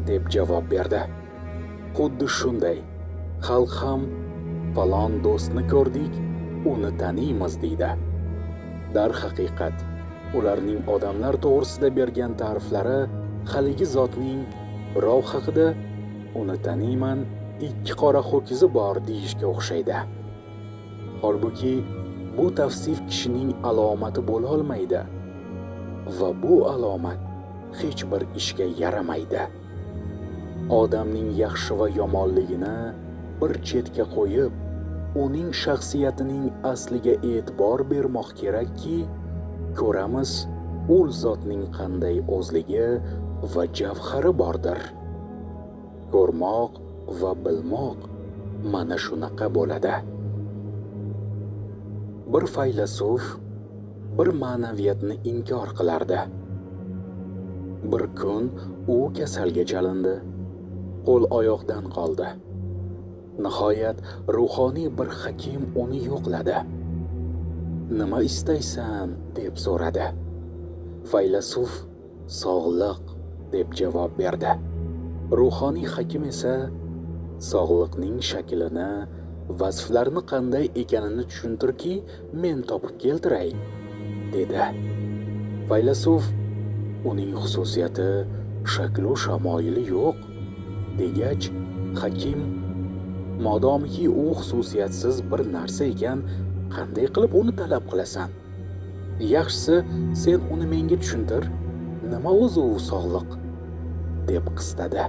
deb javob berdi. Xuddi shunday xalq ham falon do'stni ko'rdik, uni taniymiz deydi. Dar haqiqat, ularning odamlar to'g'risida bergan ta'riflari haligi zotning birov haqida uni taniyman, 2 qora ho'kizi bor deyishga o'xshaydi. Holbuki bu tavsif kishining alomati bo'la olmaydi va bu alomat hech bir ishga yaramaydi. Odamning yaxshi va yomonligini bir chetga qo'yib, uning shaxsiyatining asliga e'tibor bermoq kerakki, ko'ramiz u zotning qanday o'zligi va javhari bordir. Ko'rmoq va bilmoq mana shunaqa bo'ladi. Bir faylasuf bir ma'naviyatni inkor qilardi. Bir kun u kasalga chalindi, qo'l oyoqdan qoldi. Nihoyat ruhoniy bir hakim uni yo'qladi. Nima istaysan deb so'radi. Faylasuf sog'liq deb javob berdi. Ruhoniy hakim esa sog'liqning shaklini, vasflarini qanday ekanini tushuntirki, men topib keltiray dedi. Faylasuf uning xususiyati, shaklu shamoyili yo'q degach, hakim modomiki u xususiyatsiz bir narsa ekan, qanday qilib uni talab qilasan? Yaxshisi sen uni menga tushuntir. Nima o'zi u sog'liq? deb qistadi.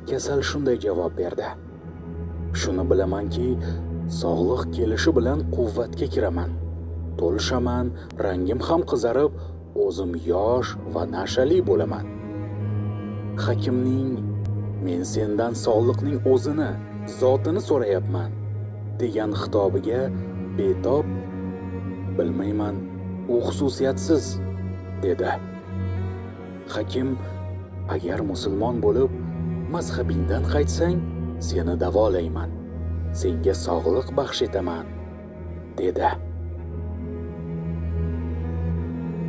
Kasal shunday javob berdi. Shuni bilamanki, sog'liq kelishi bilan quvvatga kiraman, to'lishaman, rangim ham qizarib, o'zim yosh va nashali bo'laman. Hakimning men sendan sog'liqning o'zini, zotini so'rayapman degan xitobiga betob bilmayman, u xususiyatsiz dedi. Hakim agar musulmon bo'lib mazhabingdan qaytsang, seni davolayman, senga sog'liq baxsh etaman dedi.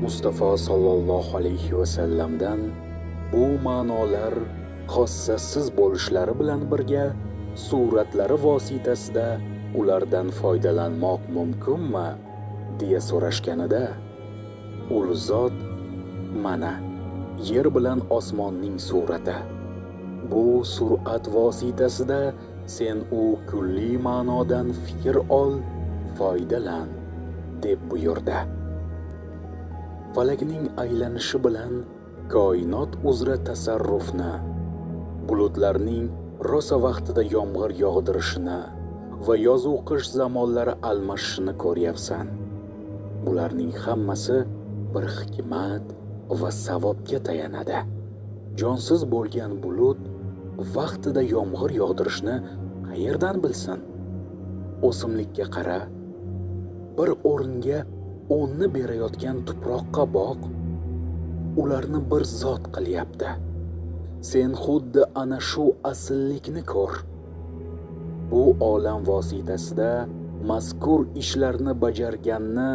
Mustafa sallallohu alayhi va sallamdan bu ma'nolar xossasiz bo'lishlari bilan birga suratlari vositasida ulardan foydalanmoq mumkinmi deya so'rashganida, ul zot mana yer bilan osmonning surati. Bu surat vositasida sen u kulli ma'nodan fikr ol, foydalan deb buyurdi. Falakning aylanishi bilan koinot uzra tasarrufni, bulutlarning rosa vaqtida yomg'ir yog'dirishini va yozuv qish zamonlari almashishini ko'ryapsan. Bularning hammasi bir hikmat va savobga tayanadi. Jonsiz bo'lgan bulut vaqtida yomg'ir yog'dirishni qayerdan bilsin? O'simlikka qara, bir o'ringa o'nni berayotgan tuproqqa boq, ularni bir zot qilyapti. Sen xuddi ana shu asllikni ko'r. Bu olam vositasida mazkur ishlarni bajarganni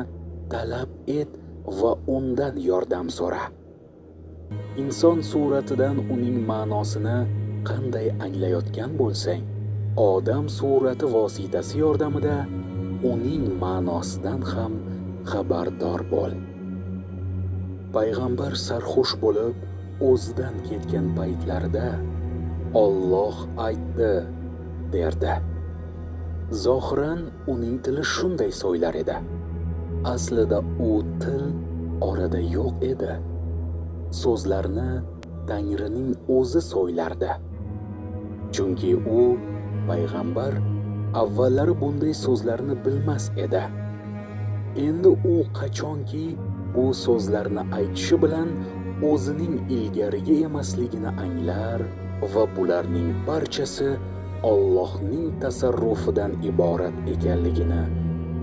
talab et va undan yordam so'ra. Inson suratidan uning ma'nosini qanday anglayotgan bo'lsang, odam surati vositasi yordamida uning ma'nosidan ham xabardor bo'l. Payg'ambar sarxush bo'lib o'zidan ketgan paytlarida Alloh aytdi derdi. Zohiran uning tili shunday so'ylar edi. Aslida u til orada yo'q edi. So'zlarni Tangrining o'zi so'ylardi. Chunki u payg'ambar avvallari bunday so'zlarni bilmas edi. Endi u qachonki bu so'zlarni aytishi bilan o'zining ilgariga emasligini anglar va bularning barchasi Allohning tasarrufidan iborat ekanligini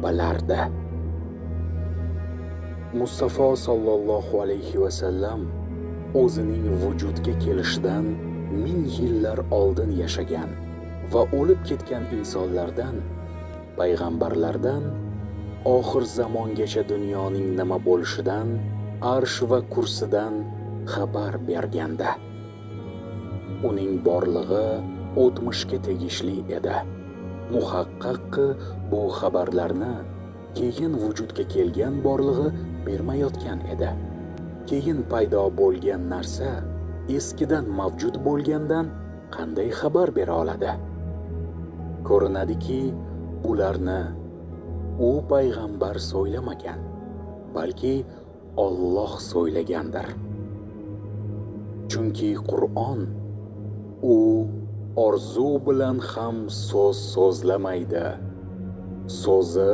bilardi. Mustafa sallallohu alayhi va sallam o'zining vujudga kelishidan 1000 yillar oldin yashagan va o'lib ketgan insonlardan, payg'ambarlardan, oxir zamongacha dunyoning nima bo'lishidan, arsh va kursidan xabar berganda. Uning borlig'i o'tmishga tegishli edi. Muhaqqaqki bu xabarlarni keyin vujudga kelgan borlig'i bermayotgan edi. Keyin paydo bo'lgan narsa eskidan mavjud bo'lgandan qanday xabar bera oladi? Ko'rinadiki, bularni u payg'ambar so'ylamagan, balki Alloh so'ylagandir. Chunki Qur'on u orzu bilan ham so'zlamaydi. So'zi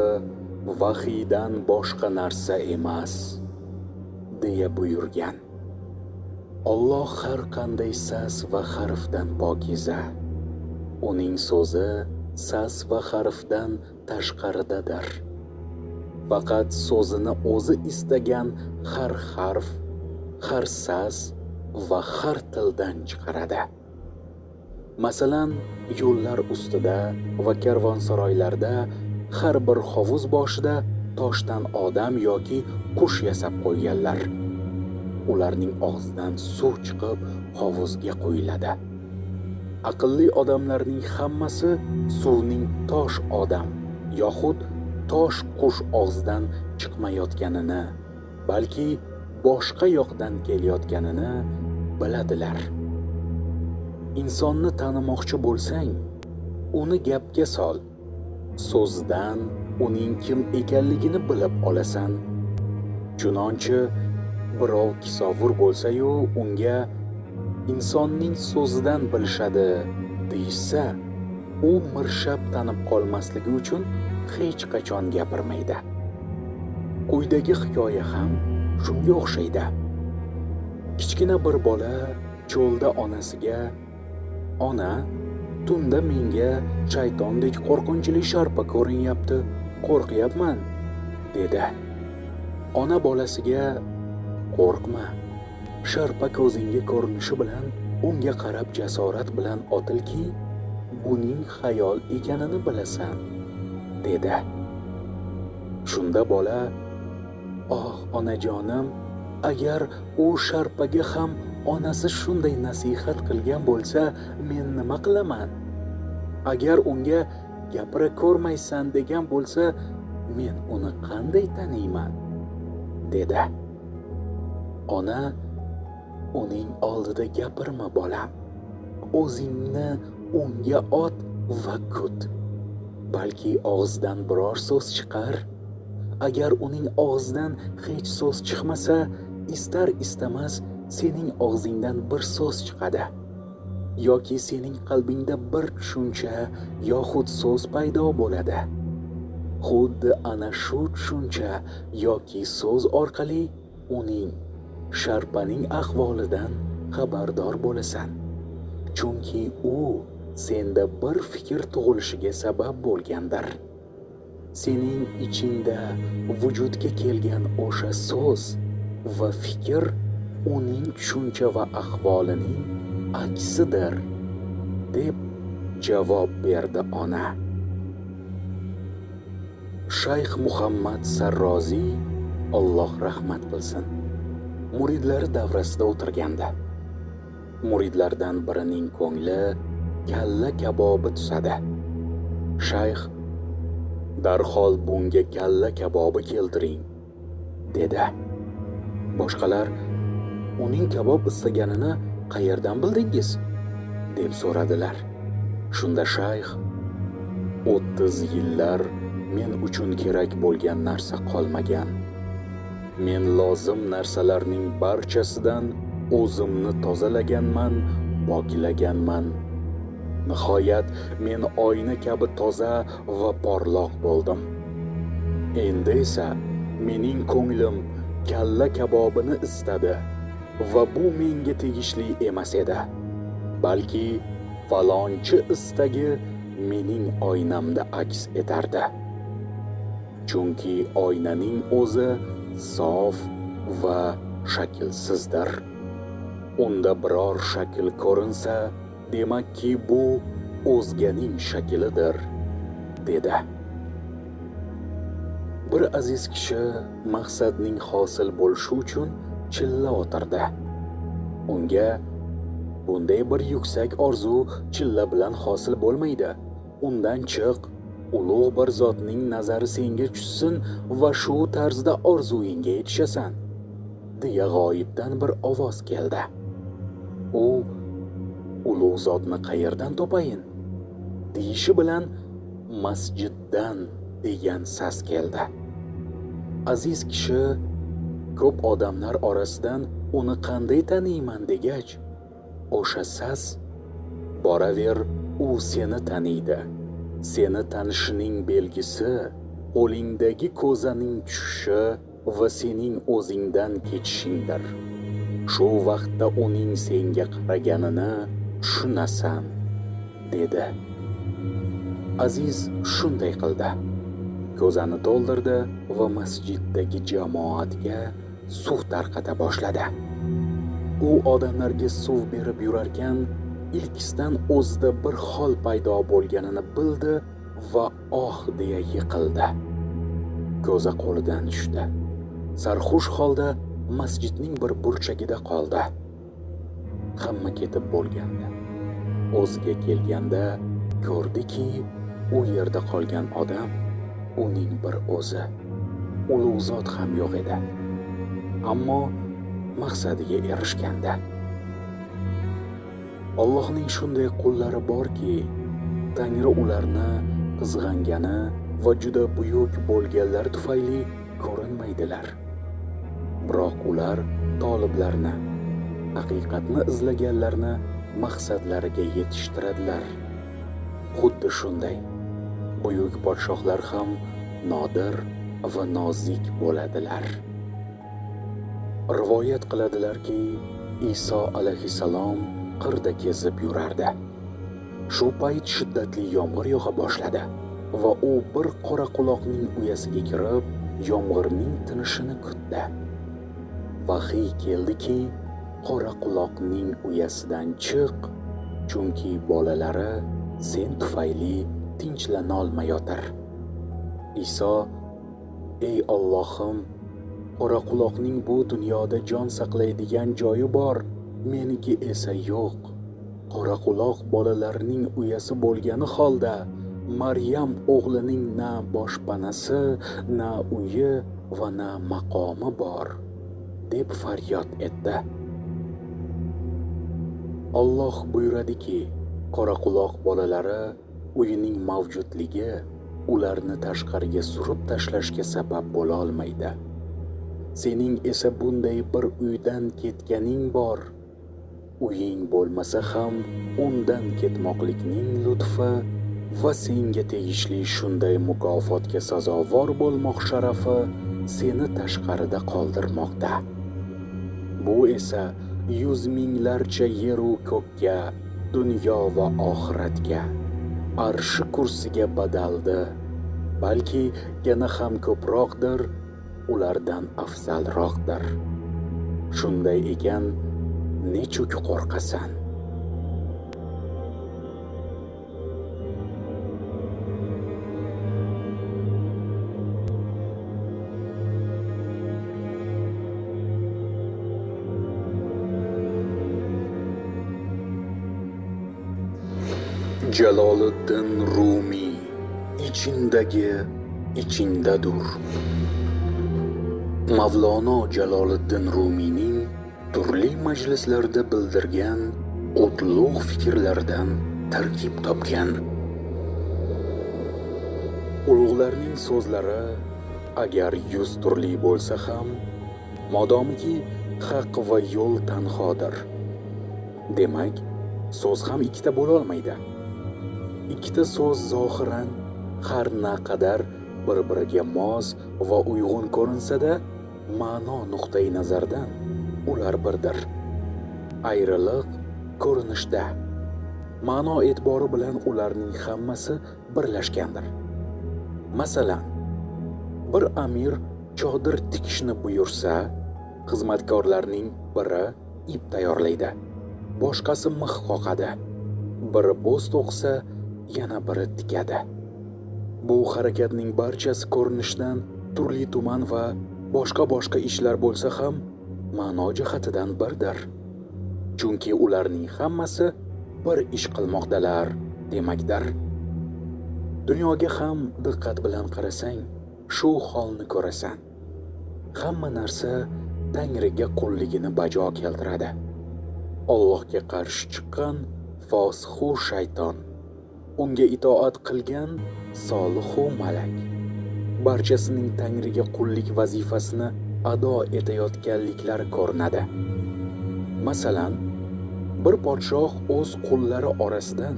vahiydan boshqa narsa emas, deya buyurgan. Alloh har qanday sas va harfdan pokiza. Uning so'zi sas va harfdan tashqaridadir. Faqat so'zini o'zi istagan har harf, har sas va har tildan chiqaradi. Masalan, yo'llar ustida va karvonsaroylarda har bir hovuz boshida toshdan odam yoki qush yasab qo'yganlar. Ularning og'zidan suv chiqib hovuzga qo'yiladi. Aqlli odamlarning hammasi suvning tosh odam yoxud tosh qush og'zidan chiqmayotganini, balki boshqa yoqdan kelayotganini biladilar. Insonni tanimoqchi bo'lsang, uni gapga sol. So'zdan uning kim ekanligini bilib olasan. Chunonchi birov kisovur bo'lsa-yu, unga insonning so'zidan bilishadi deysa, u mirshab tanib qolmasligi uchun hech qachon gapirmaydi. Quyidagi hikoya ham shunga o'xshaydi. Kichkina bir bola cho'lda onasiga: "Ona, tunda menga shaytondek qo'rqinchli sharpa ko'rinyapti, qo'rqyapman", dedi. Ona bolasiga: "Qo'rqma. Sharpa ko'zingga ko'rinishi bilan unga qarab jasorat bilan otilki, buning xayol ekanini bilasan", dedi. Shunda bola: "Oh, onajonim, agar u sharpaga ham onasi shunday nasihat qilgan bo'lsa, men nima qilaman? Agar unga gapira ko'rmaysan degan bo'lsa, men uni qanday taniyman?" dedi. Ona: "Uning oldida gapirma bolam. O'zingni unga ot va kut. Balki og'zidan biror so'z chiqar. Agar uning og'zidan hech so'z chiqmasa, istar istamas sening og'zingdan bir so'z chiqadi yoki sening qalbingda bir tushuncha yoxud so'z paydo bo'ladi. Xuddi ana shu tushuncha yoki so'z orqali uning sharpaning ahvolidan xabardor bo'lasan. Chunki u senda bir fikr tug'ilishiga sabab bo'lgandir. Sening ichingda vujudga kelgan o'sha so'z va fikr uning tushuncha va ahvolining aksidir, deb javob berdi ona. Shayx Muhammad Sarroziy, Alloh rahmat qilsin, muridlari davrasida o'tirganda muridlardan birining ko'ngli kalla kabobi tusadi. Shayx darhol bunga kalla kabobi keltiring dedi. Boshqalar uning kabob istaganini qayerdan bildingiz deb so'radilar. Shunda shayx 30 yillar men uchun kerak bo'lgan narsa qolmagan. Men lozim narsalarning barchasidan o'zimni tozalaganman, poklaganman. Nihoyat men oyna kabi toza va porloq bo'ldim. Endi esa mening ko'nglim kalla kabobini istadi va bu menga tegishli emas edi. Balki falonchi istagi mening oynamda aks etardi. Chunki oynaning o'zi sof va shaklsizdir. Unda biror shakl ko'rinsa, demakki bu o'zganing shaklidir, dedi. Bir aziz kishi maqsadning hosil bo'lishi uchun chilla o'tirdi. Unga bunday bir yuksak orzu chilla bilan hosil bo'lmaydi. Undan chiq, ulug' bir zotning nazari senga tushsin va shu tarzda orzuyingga yetishasan, deya g'oyibdan bir ovoz keldi. U ulug' zotni qayerdan topayin deyishi bilan masjiddan degan sas keldi. Aziz kishi ko'p odamlar orasidan uni qanday taniyman degach, o'sha sas boraver, u seni taniydi. Seni tanishining belgisi qo'lingdagi ko'zaning tushishi va sening o'zingdan ketishingdir. Shu vaqtda uning senga qaraganini tushunasan, dedi. Aziz shunday qildi. Ko'zani to'ldirdi va masjiddagi jamoatga suv tarqata boshladi. U odamlarga suv berib yurarkan, ilkisdan o'zida bir hol paydo bo'lganini bildi va oh deya yiqildi. Ko'zi qo'lidan tushdi. Sarxush holda masjidning bir burchagida qoldi. Hamma ketib bo'lganda, o'ziga kelganda ko'rdiki, u yerda qolgan odam uning bir o'zi. Ulug' zot ham yo'q edi. Ammo maqsadiga erishganda. Allohning shunday qullari borki, Tangri ularni qizg'angani va juda buyuk bo'lganlari tufayli ko'rinmaydilar. Biroq ular toliblarni, haqiqatni izlaganlarni maqsadlariga yetishtiradilar. Xuddi shunday buyuk podshohlar ham nodir va nozik bo'ladilar. Rivoyat qiladilarki, Iso alayhissalom qirda kezib yurardi. Shu payt shiddatli yomg'ir yog'a boshladi va u bir qora quloqning uyasiga kirib, yomg'irning tinishini kutdi. Vahiy keldiki, qora quloqning uyasidan chiq, chunki bolalari sen tufayli tinchlanolmayotir. Iso: ey Allohim, qora quloqning bu dunyoda jon saqlaydigan joyi bor, meniki esa yo'q. Qora quloq bolalarining uyasi bo'lgani holda Maryam o'g'lining na boshpanasi, na uyi va na maqomi bor, deb faryod etdi. Alloh buyuradiki, qora quloq bolalari uyining mavjudligi ularni tashqariga surib tashlashga sabab bo'la olmaydi. sening esa bunday bir uydan ketganing bor. Uying bo'lmasa ham undan ketmoqlikning lutfi va senga tegishli shunday mukofotga sazovor bo'lmoq sharafi seni tashqarida qoldirmoqda. Bu esa yuz minglarcha yeru ko'kka, dunyo va oxiratga, arshi kursiga badaldi, balki yana ham ko'proqdir, ulardan afzalroqdir. Shunday ekan, nechuk qo'rqasan? Jaloliddin Rumiy ichingdagi ichingdadur. Mavlono Jaloliddin Rumiyning turli majlislarda bildirgan o'tloq fikrlaridan tarkib topgan. Ulug'larning so'zlari agar 100 turli bo'lsa ham, modomiki haq va yo'l tanhodir. Demak, so'z ham ikkita bo'la olmaydi. Ikkita so'z zohiran har naqadar bir-biriga mos va uyg'un ko'rinsa-da, ma'no nuqtai nazardan ular birdir. Ayriliq ko'rinishda, ma'no e'tibori bilan ularning hammasi birlashgandir. Masalan, bir amir chodir tikishni buyursa, xizmatkorlarning biri ip tayyorlaydi, boshqasi mix qoqadi, biri bo'z to'qisa, yana biri tikadi. Bu harakatning barchasi ko'rinishdan turli-tuman va boshqa ishlar bo'lsa ham, ma'no jihatidan birdir. Chunki ularning hammasi bir ish qilmoqdalar demakdir. Dunyoga ham diqqat bilan qarasang, shu holni ko'rasan. Hamma narsa Tangriga qulligini bajo keltiradi. Allohga qarshi chiqqan fosihu shayton, unga itoat qilgan solihu malak, barchasining Tangriga qullik vazifasini ado etayotganliklari ko'rinadi. Masalan, bir podshoh o'z qullari orasidan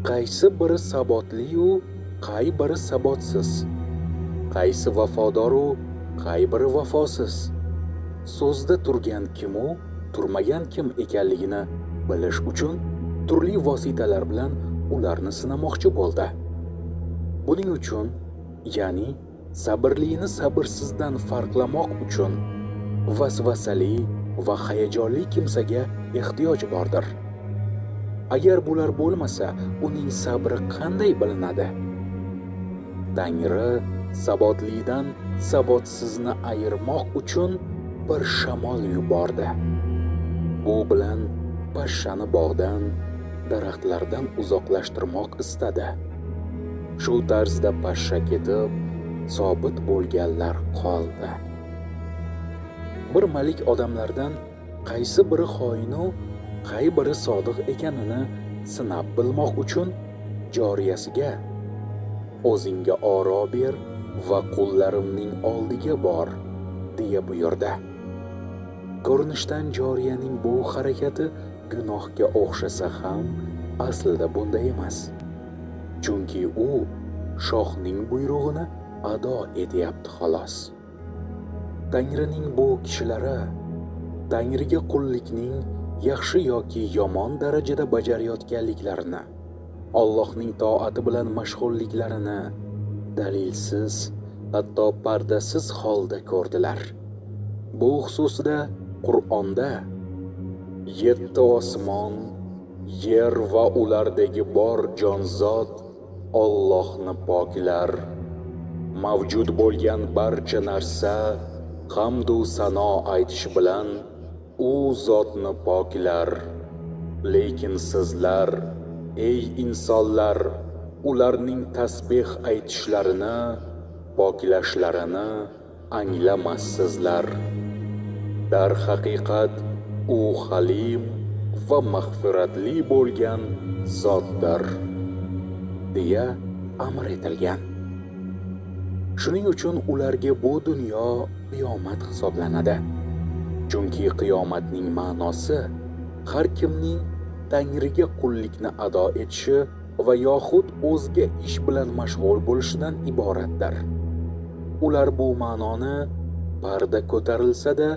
qaysi biri sabotli-yu, qay biri sabotsiz, qaysi vafodor-u, qay biri vafosiz, so'zda turgan kim-u, turmagan kim ekanligini bilish uchun turli vositalar bilan ularni sinamoqchi bo'ldi. Buning uchun, ya'ni sabrlini sabrsizdan farqlamoq uchun vasvasali va hayajonli kimsaga ehtiyoj bordir. Agar bular bo'lmasa, uning sabri qanday bilinadi? Tangri sabotlidan sabotsizni ayirmoq uchun bir shamol yubordi. Bu bilan pashshani bog'dan, daraxtlardan uzoqlashtirmoq istadi. Shu tarzda pashsha ketib, sobit bo'lganlar qoldi. Bir malik odamlardan qaysi biri xoinu, qay biri sodiq ekanini sinab bilmoq uchun joriyasiga o'zingga oro ber va qullarimning oldiga bor deya buyurdi. Ko'rinishdan joriyaning bu harakati gunohga o'xshasa ham aslida bunday emas. Chunki u shohning buyrug'ini ado etyapti xolos. Tangrining bu kishilari Tangriga qullikning yaxshi yoki yomon darajada bajarayotganliklarini, Allohning toati bilan mashg'ulliklarini dalilsiz, hatto pardasiz holda ko'rdilar. Bu xususda Qur'onda 7 osmon, yer va ulardagi bor jonzot Allohni poklar, mavjud bo'lgan barcha narsa hamd va sano aytish bilan u zotni poklar. Lekin sizlar, ey insonlar, ularning tasbih aytishlarini, poklashlarini anglamassizlar. Dar haqiqat u halim va mag'firatli bo'lgan zotdir deya amr etilgan. Shuning uchun ularga bu dunyo qiyomat hisoblanadi. Chunki qiyomatning ma'nosi har kimning Tangriga qullikni ado etishi va yoxud o'zga ish bilan mashg'ul bo'lishidan iboratdir. Ular bu ma'noni parda ko'tarilsa-da,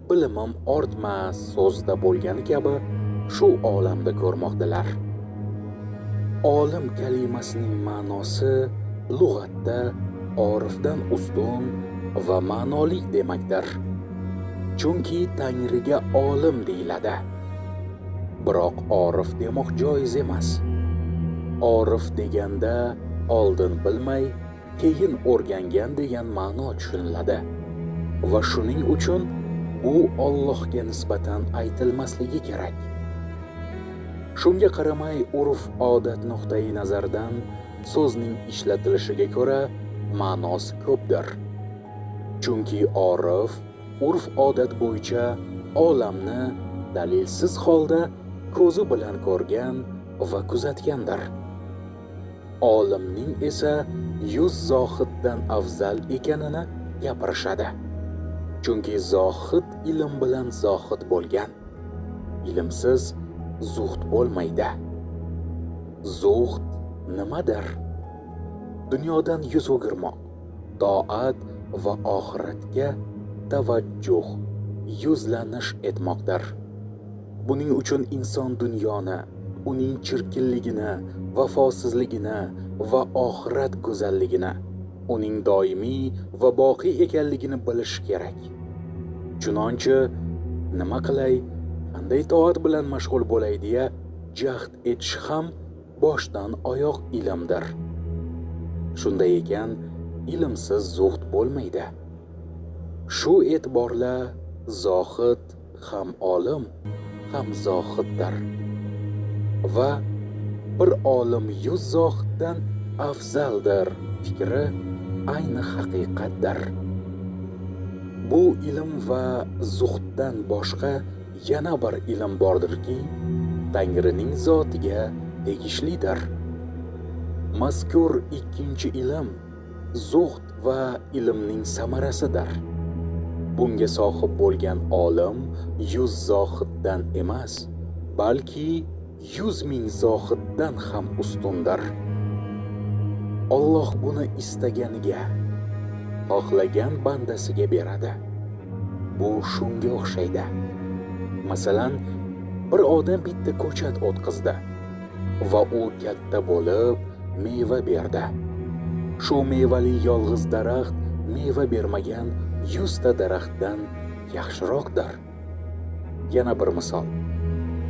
bilimim ortmas so'zida bo'lgani kabi shu olamda ko'rmoqdalar. Olim kalimasining ma'nosi lug'atda orifdan ustun va ma'noli demakdir. Chunki Tangriga olim deyiladi. Biroq orif demoq joiz emas. Orif deganda oldin bilmay, keyin o'rgangan degan ma'no tushuniladi. Va shuning uchun bu Allohga nisbatan aytilmasligi kerak. Shunga qaramay, urf-odat nuqtai nazaridan so'zning ishlatilishiga ko'ra ma'nosi ko'pdir. Chunki orif urf-odat bo'yicha olamni dalilsiz holda ko'zi bilan ko'rgan va kuzatgandir. Olimning esa 100 zohiddan afzal ekanini gapirishadi. Chunki zohid ilm bilan zohid bo'lgan. Ilmsiz zuhd bo'lmaydi. Zuhd nimadir? Dunyodan yuz o'girmoq, toat va oxiratga tavajjuh, yuzlanish etmoqdir. Buning uchun inson dunyoni, uning chirkinligini, vafosizligini va oxirat go'zalligini, uning doimiy va boqiy ekanligini bilish kerak. Chunonchi nima qilay, qanday toat bilan mashg'ul bo'lay deya jahd etish ham boshdan oyoq ilmdir. Shunday ekan, ilmsiz zuhd bo'lmaydi. Shu e'tiborla zohid ham olim, ham zohiddir. Va bir olim 100 zohiddan afzaldir fikri ayni haqiqatdir. Bu ilm va zuhddan boshqa yana bir ilm bordirki, Tangrining zotiga tegishlidir. Mazkur ikkinchi ilm zuhd va ilmning samarasidir. Bunga sohib bo'lgan olim 100 zohiddan emas, balki 100 ming zohiddan ham ustundir. Alloh buni istaganiga, xohlagan bandasiga beradi. Bu shunga o'xshaydi. Masalan, bir odam bitta ko'chat o'tqizdi va u katta bo'lib meva berdi. Shu mevali yolg'iz daraxt meva bermagan 100 ta daraxtdan yaxshiroqdir. Yana bir misol.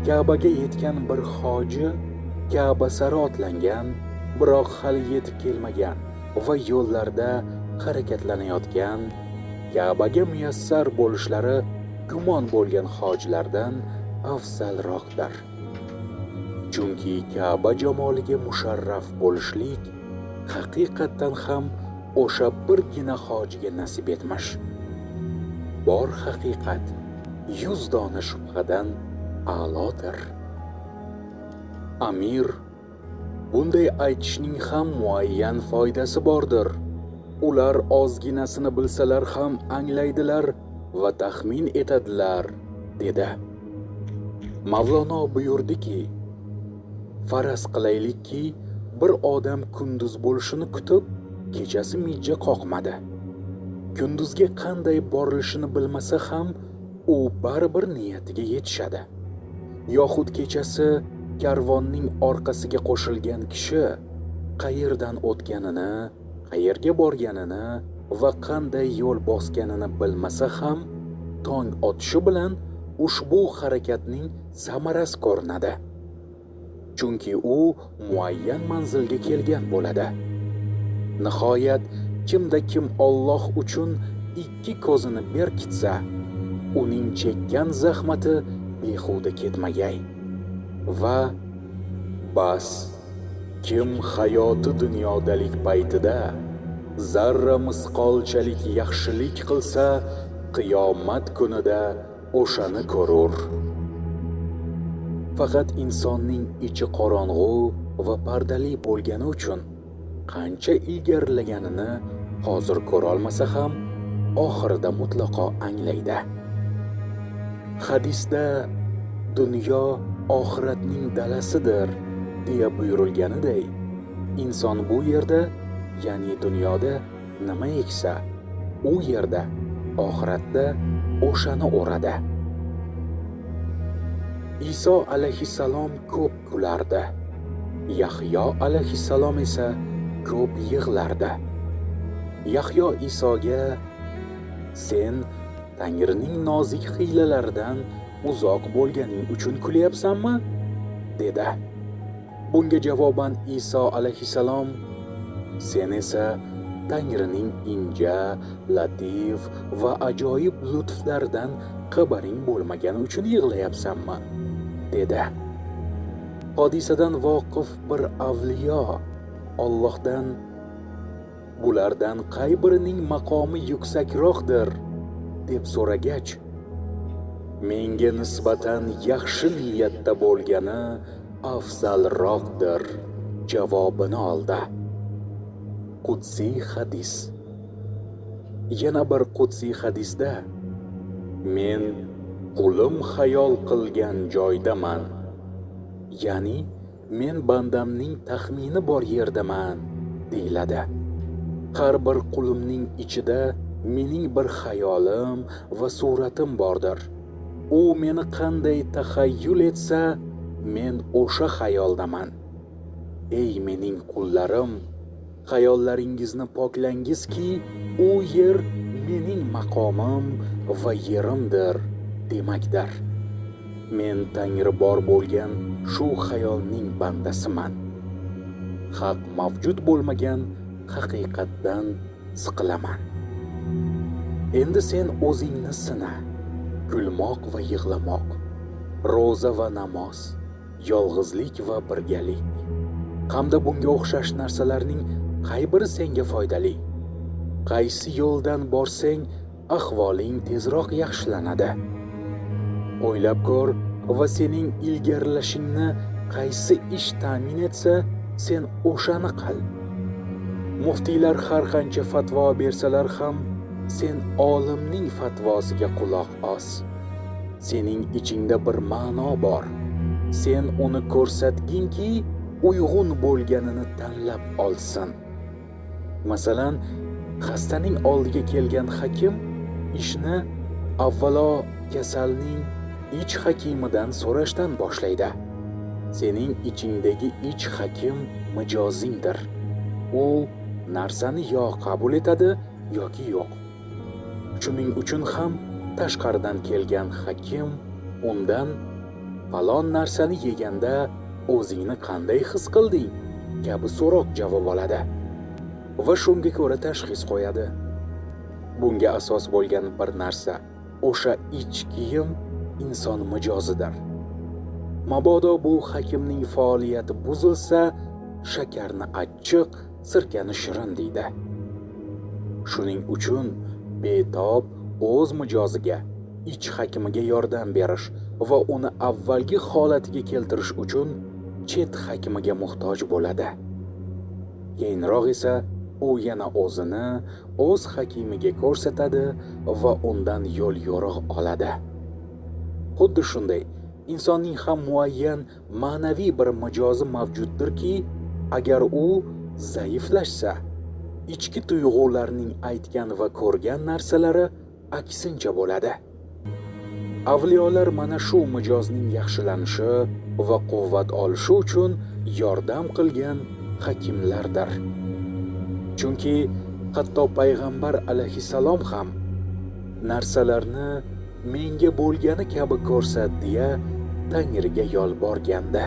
Ka'baga yetgan bir hoji Ka'ba sari otlangan, biroq hali yetib kelmagan va yo'llarda harakatlanayotgan, Ka'baga muyassar bo'lishlari gumon bo'lgan hojilardan afzalroqdir. Chunki Ka'ba jamoliga musharraf bo'lishlik haqiqatan ham o'sha birgina hojiga nasib etmish. Bor haqiqat 100 dona shubhadan a'lodir. Amir bunday aytishning ham muayyan foydasi bordir. Ular ozginasini bilsalar ham anglaydilar va taxmin etadilar, dedi. Mavlono buyurdiki, faraz qilaylikki, bir odam kunduz bo'lishini kutib, kechasi mijja qoqmadi. Kunduzga qanday borilishini bilmasa ham, u baribir niyatiga yetishadi. Yoxud kechasi karvonning orqasiga qo'shilgan kishi qayerdan o'tganini, qayerga borganini va qanday yo'l bosganini bilmasa ham, tong otishi bilan ushbu harakatning samarasi ko'rinadi. Chunki u muayyan manzilga kelgan bo'ladi. Nihoyat kimda kim Alloh uchun ikki ko'zini berkitsa, uning chekkan zahmati behuda ketmagay. Va bas, kim hayoti dunyodalik paytida zarra misqolchalik yaxshilik qilsa, qiyomat kunida o'shani ko'rur. Faqat insonning ichi qorong'u va pardali bo'lgani uchun qancha ilgarilaganini hozir ko'rolmasa ham oxirida mutlaqo anglaydi. Hadisda dunyo oxiratning dalasidir deya buyurilganiday, inson bu yerda, ya'ni dunyoda nima eksa, u yerda oxiratda o'shani o'radi. Iso alayhissalom ko'p kulardi. Yahyo alayhissalom esa ko'p yig'lardi. Yahyo Isoga "Sen Tangrining nozik hiylalaridan uzoq bo'lganing uchun kulyapsanmi?" dedi. Bunga javoban Iso alayhissalom "Sen esa Tangrining inja, latif va ajoyib lutflaridan xabaring bo'lmagani uchun yig'layapsanmi?" dedi. Hodisadan voqif bir avliyo Allohdan "Bulardan qay birining maqomi yuksakroqdir?" deb so'ragach, "Menga nisbatan yaxshi niyatda bo'lgani afzalroqdir" javobini oldi. Qudsiy hadis. Yana bir qudsiy hadisda "Men qulim xayol qilgan joydaman", ya'ni men bandamning taxmini bor yerdaman deyiladi. Har bir qulimning ichida mening bir xayolim va suratim bordir. U meni qanday taxayyul etsa, men o'sha xayoldaman. Ey mening qullarim, xayollaringizni poklangizki, u yer mening maqomim va yerimdir demakdir. Men Tangri bor bo'lgan shu xayolning bandasiman. Haq mavjud bo'lmagan haqiqatdan siqilaman. Endi sen o'zingni sina. Kulmoq va yig'lamoq, ro'za va namoz, yolg'izlik va birgalik hamda bunga o'xshash narsalarning qay biri senga foydali? Qaysi yo'ldan borsang ahvoling tezroq yaxshilanadi? O'ylab ko'r va sening ilgarilashingni qaysi ish ta'min etsa, sen o'shani qil. Muftiylar har qancha fatvo bersalar ham, sen olimning fatvosiga quloq os. Sening ichingda bir ma'no bor. Sen uni ko'rsatginki, uyg'un bo'lganini tanlab olsin. Masalan, xastaning oldiga kelgan hakim ishni avvalo kasalning ich hakimidan so'rashdan boshlaydi. Sening ichingdagi ich hakim mijozingdir. U narsani yo qabul etadi yoki yo'q. Shuning uchun ham tashqaridan kelgan hakim undan "Falon narsani yeganda o'zingni qanday his qilding?" kabi so'roq javob oladi va shunga ko'ra tashxis qo'yadi. Bunga asos bo'lgan bir narsa o'sha ich kiyim inson mijozidir. Mabodo bu hakimning faoliyati buzilsa, shakarni achchiq, sirkani shirin deydi. Shuning uchun betob o'z mijoziga, ich hakimiga yordam berish va uni avvalgi holatiga keltirish uchun chet hakimiga muhtoj bo'ladi. Keyinroq esa u yana o'zini o'z hakimiga ko'rsatadi va undan yo'l yo'riq oladi. Xuddi shunday insonning ham muayyan ma'naviy bir mijozi mavjuddirki, agar u zaiflashsa, ichki tuyg'ularning aytgan va ko'rgan narsalari aksincha bo'ladi. Avliyolar mana shu mijozning yaxshilanishi va quvvat olishi uchun yordam qilgan hakimlardir. Chunki hatto payg'ambar alayhissalom ham narsalarni menga bo'lgani kabi ko'rsat deya Tangriga yolborganda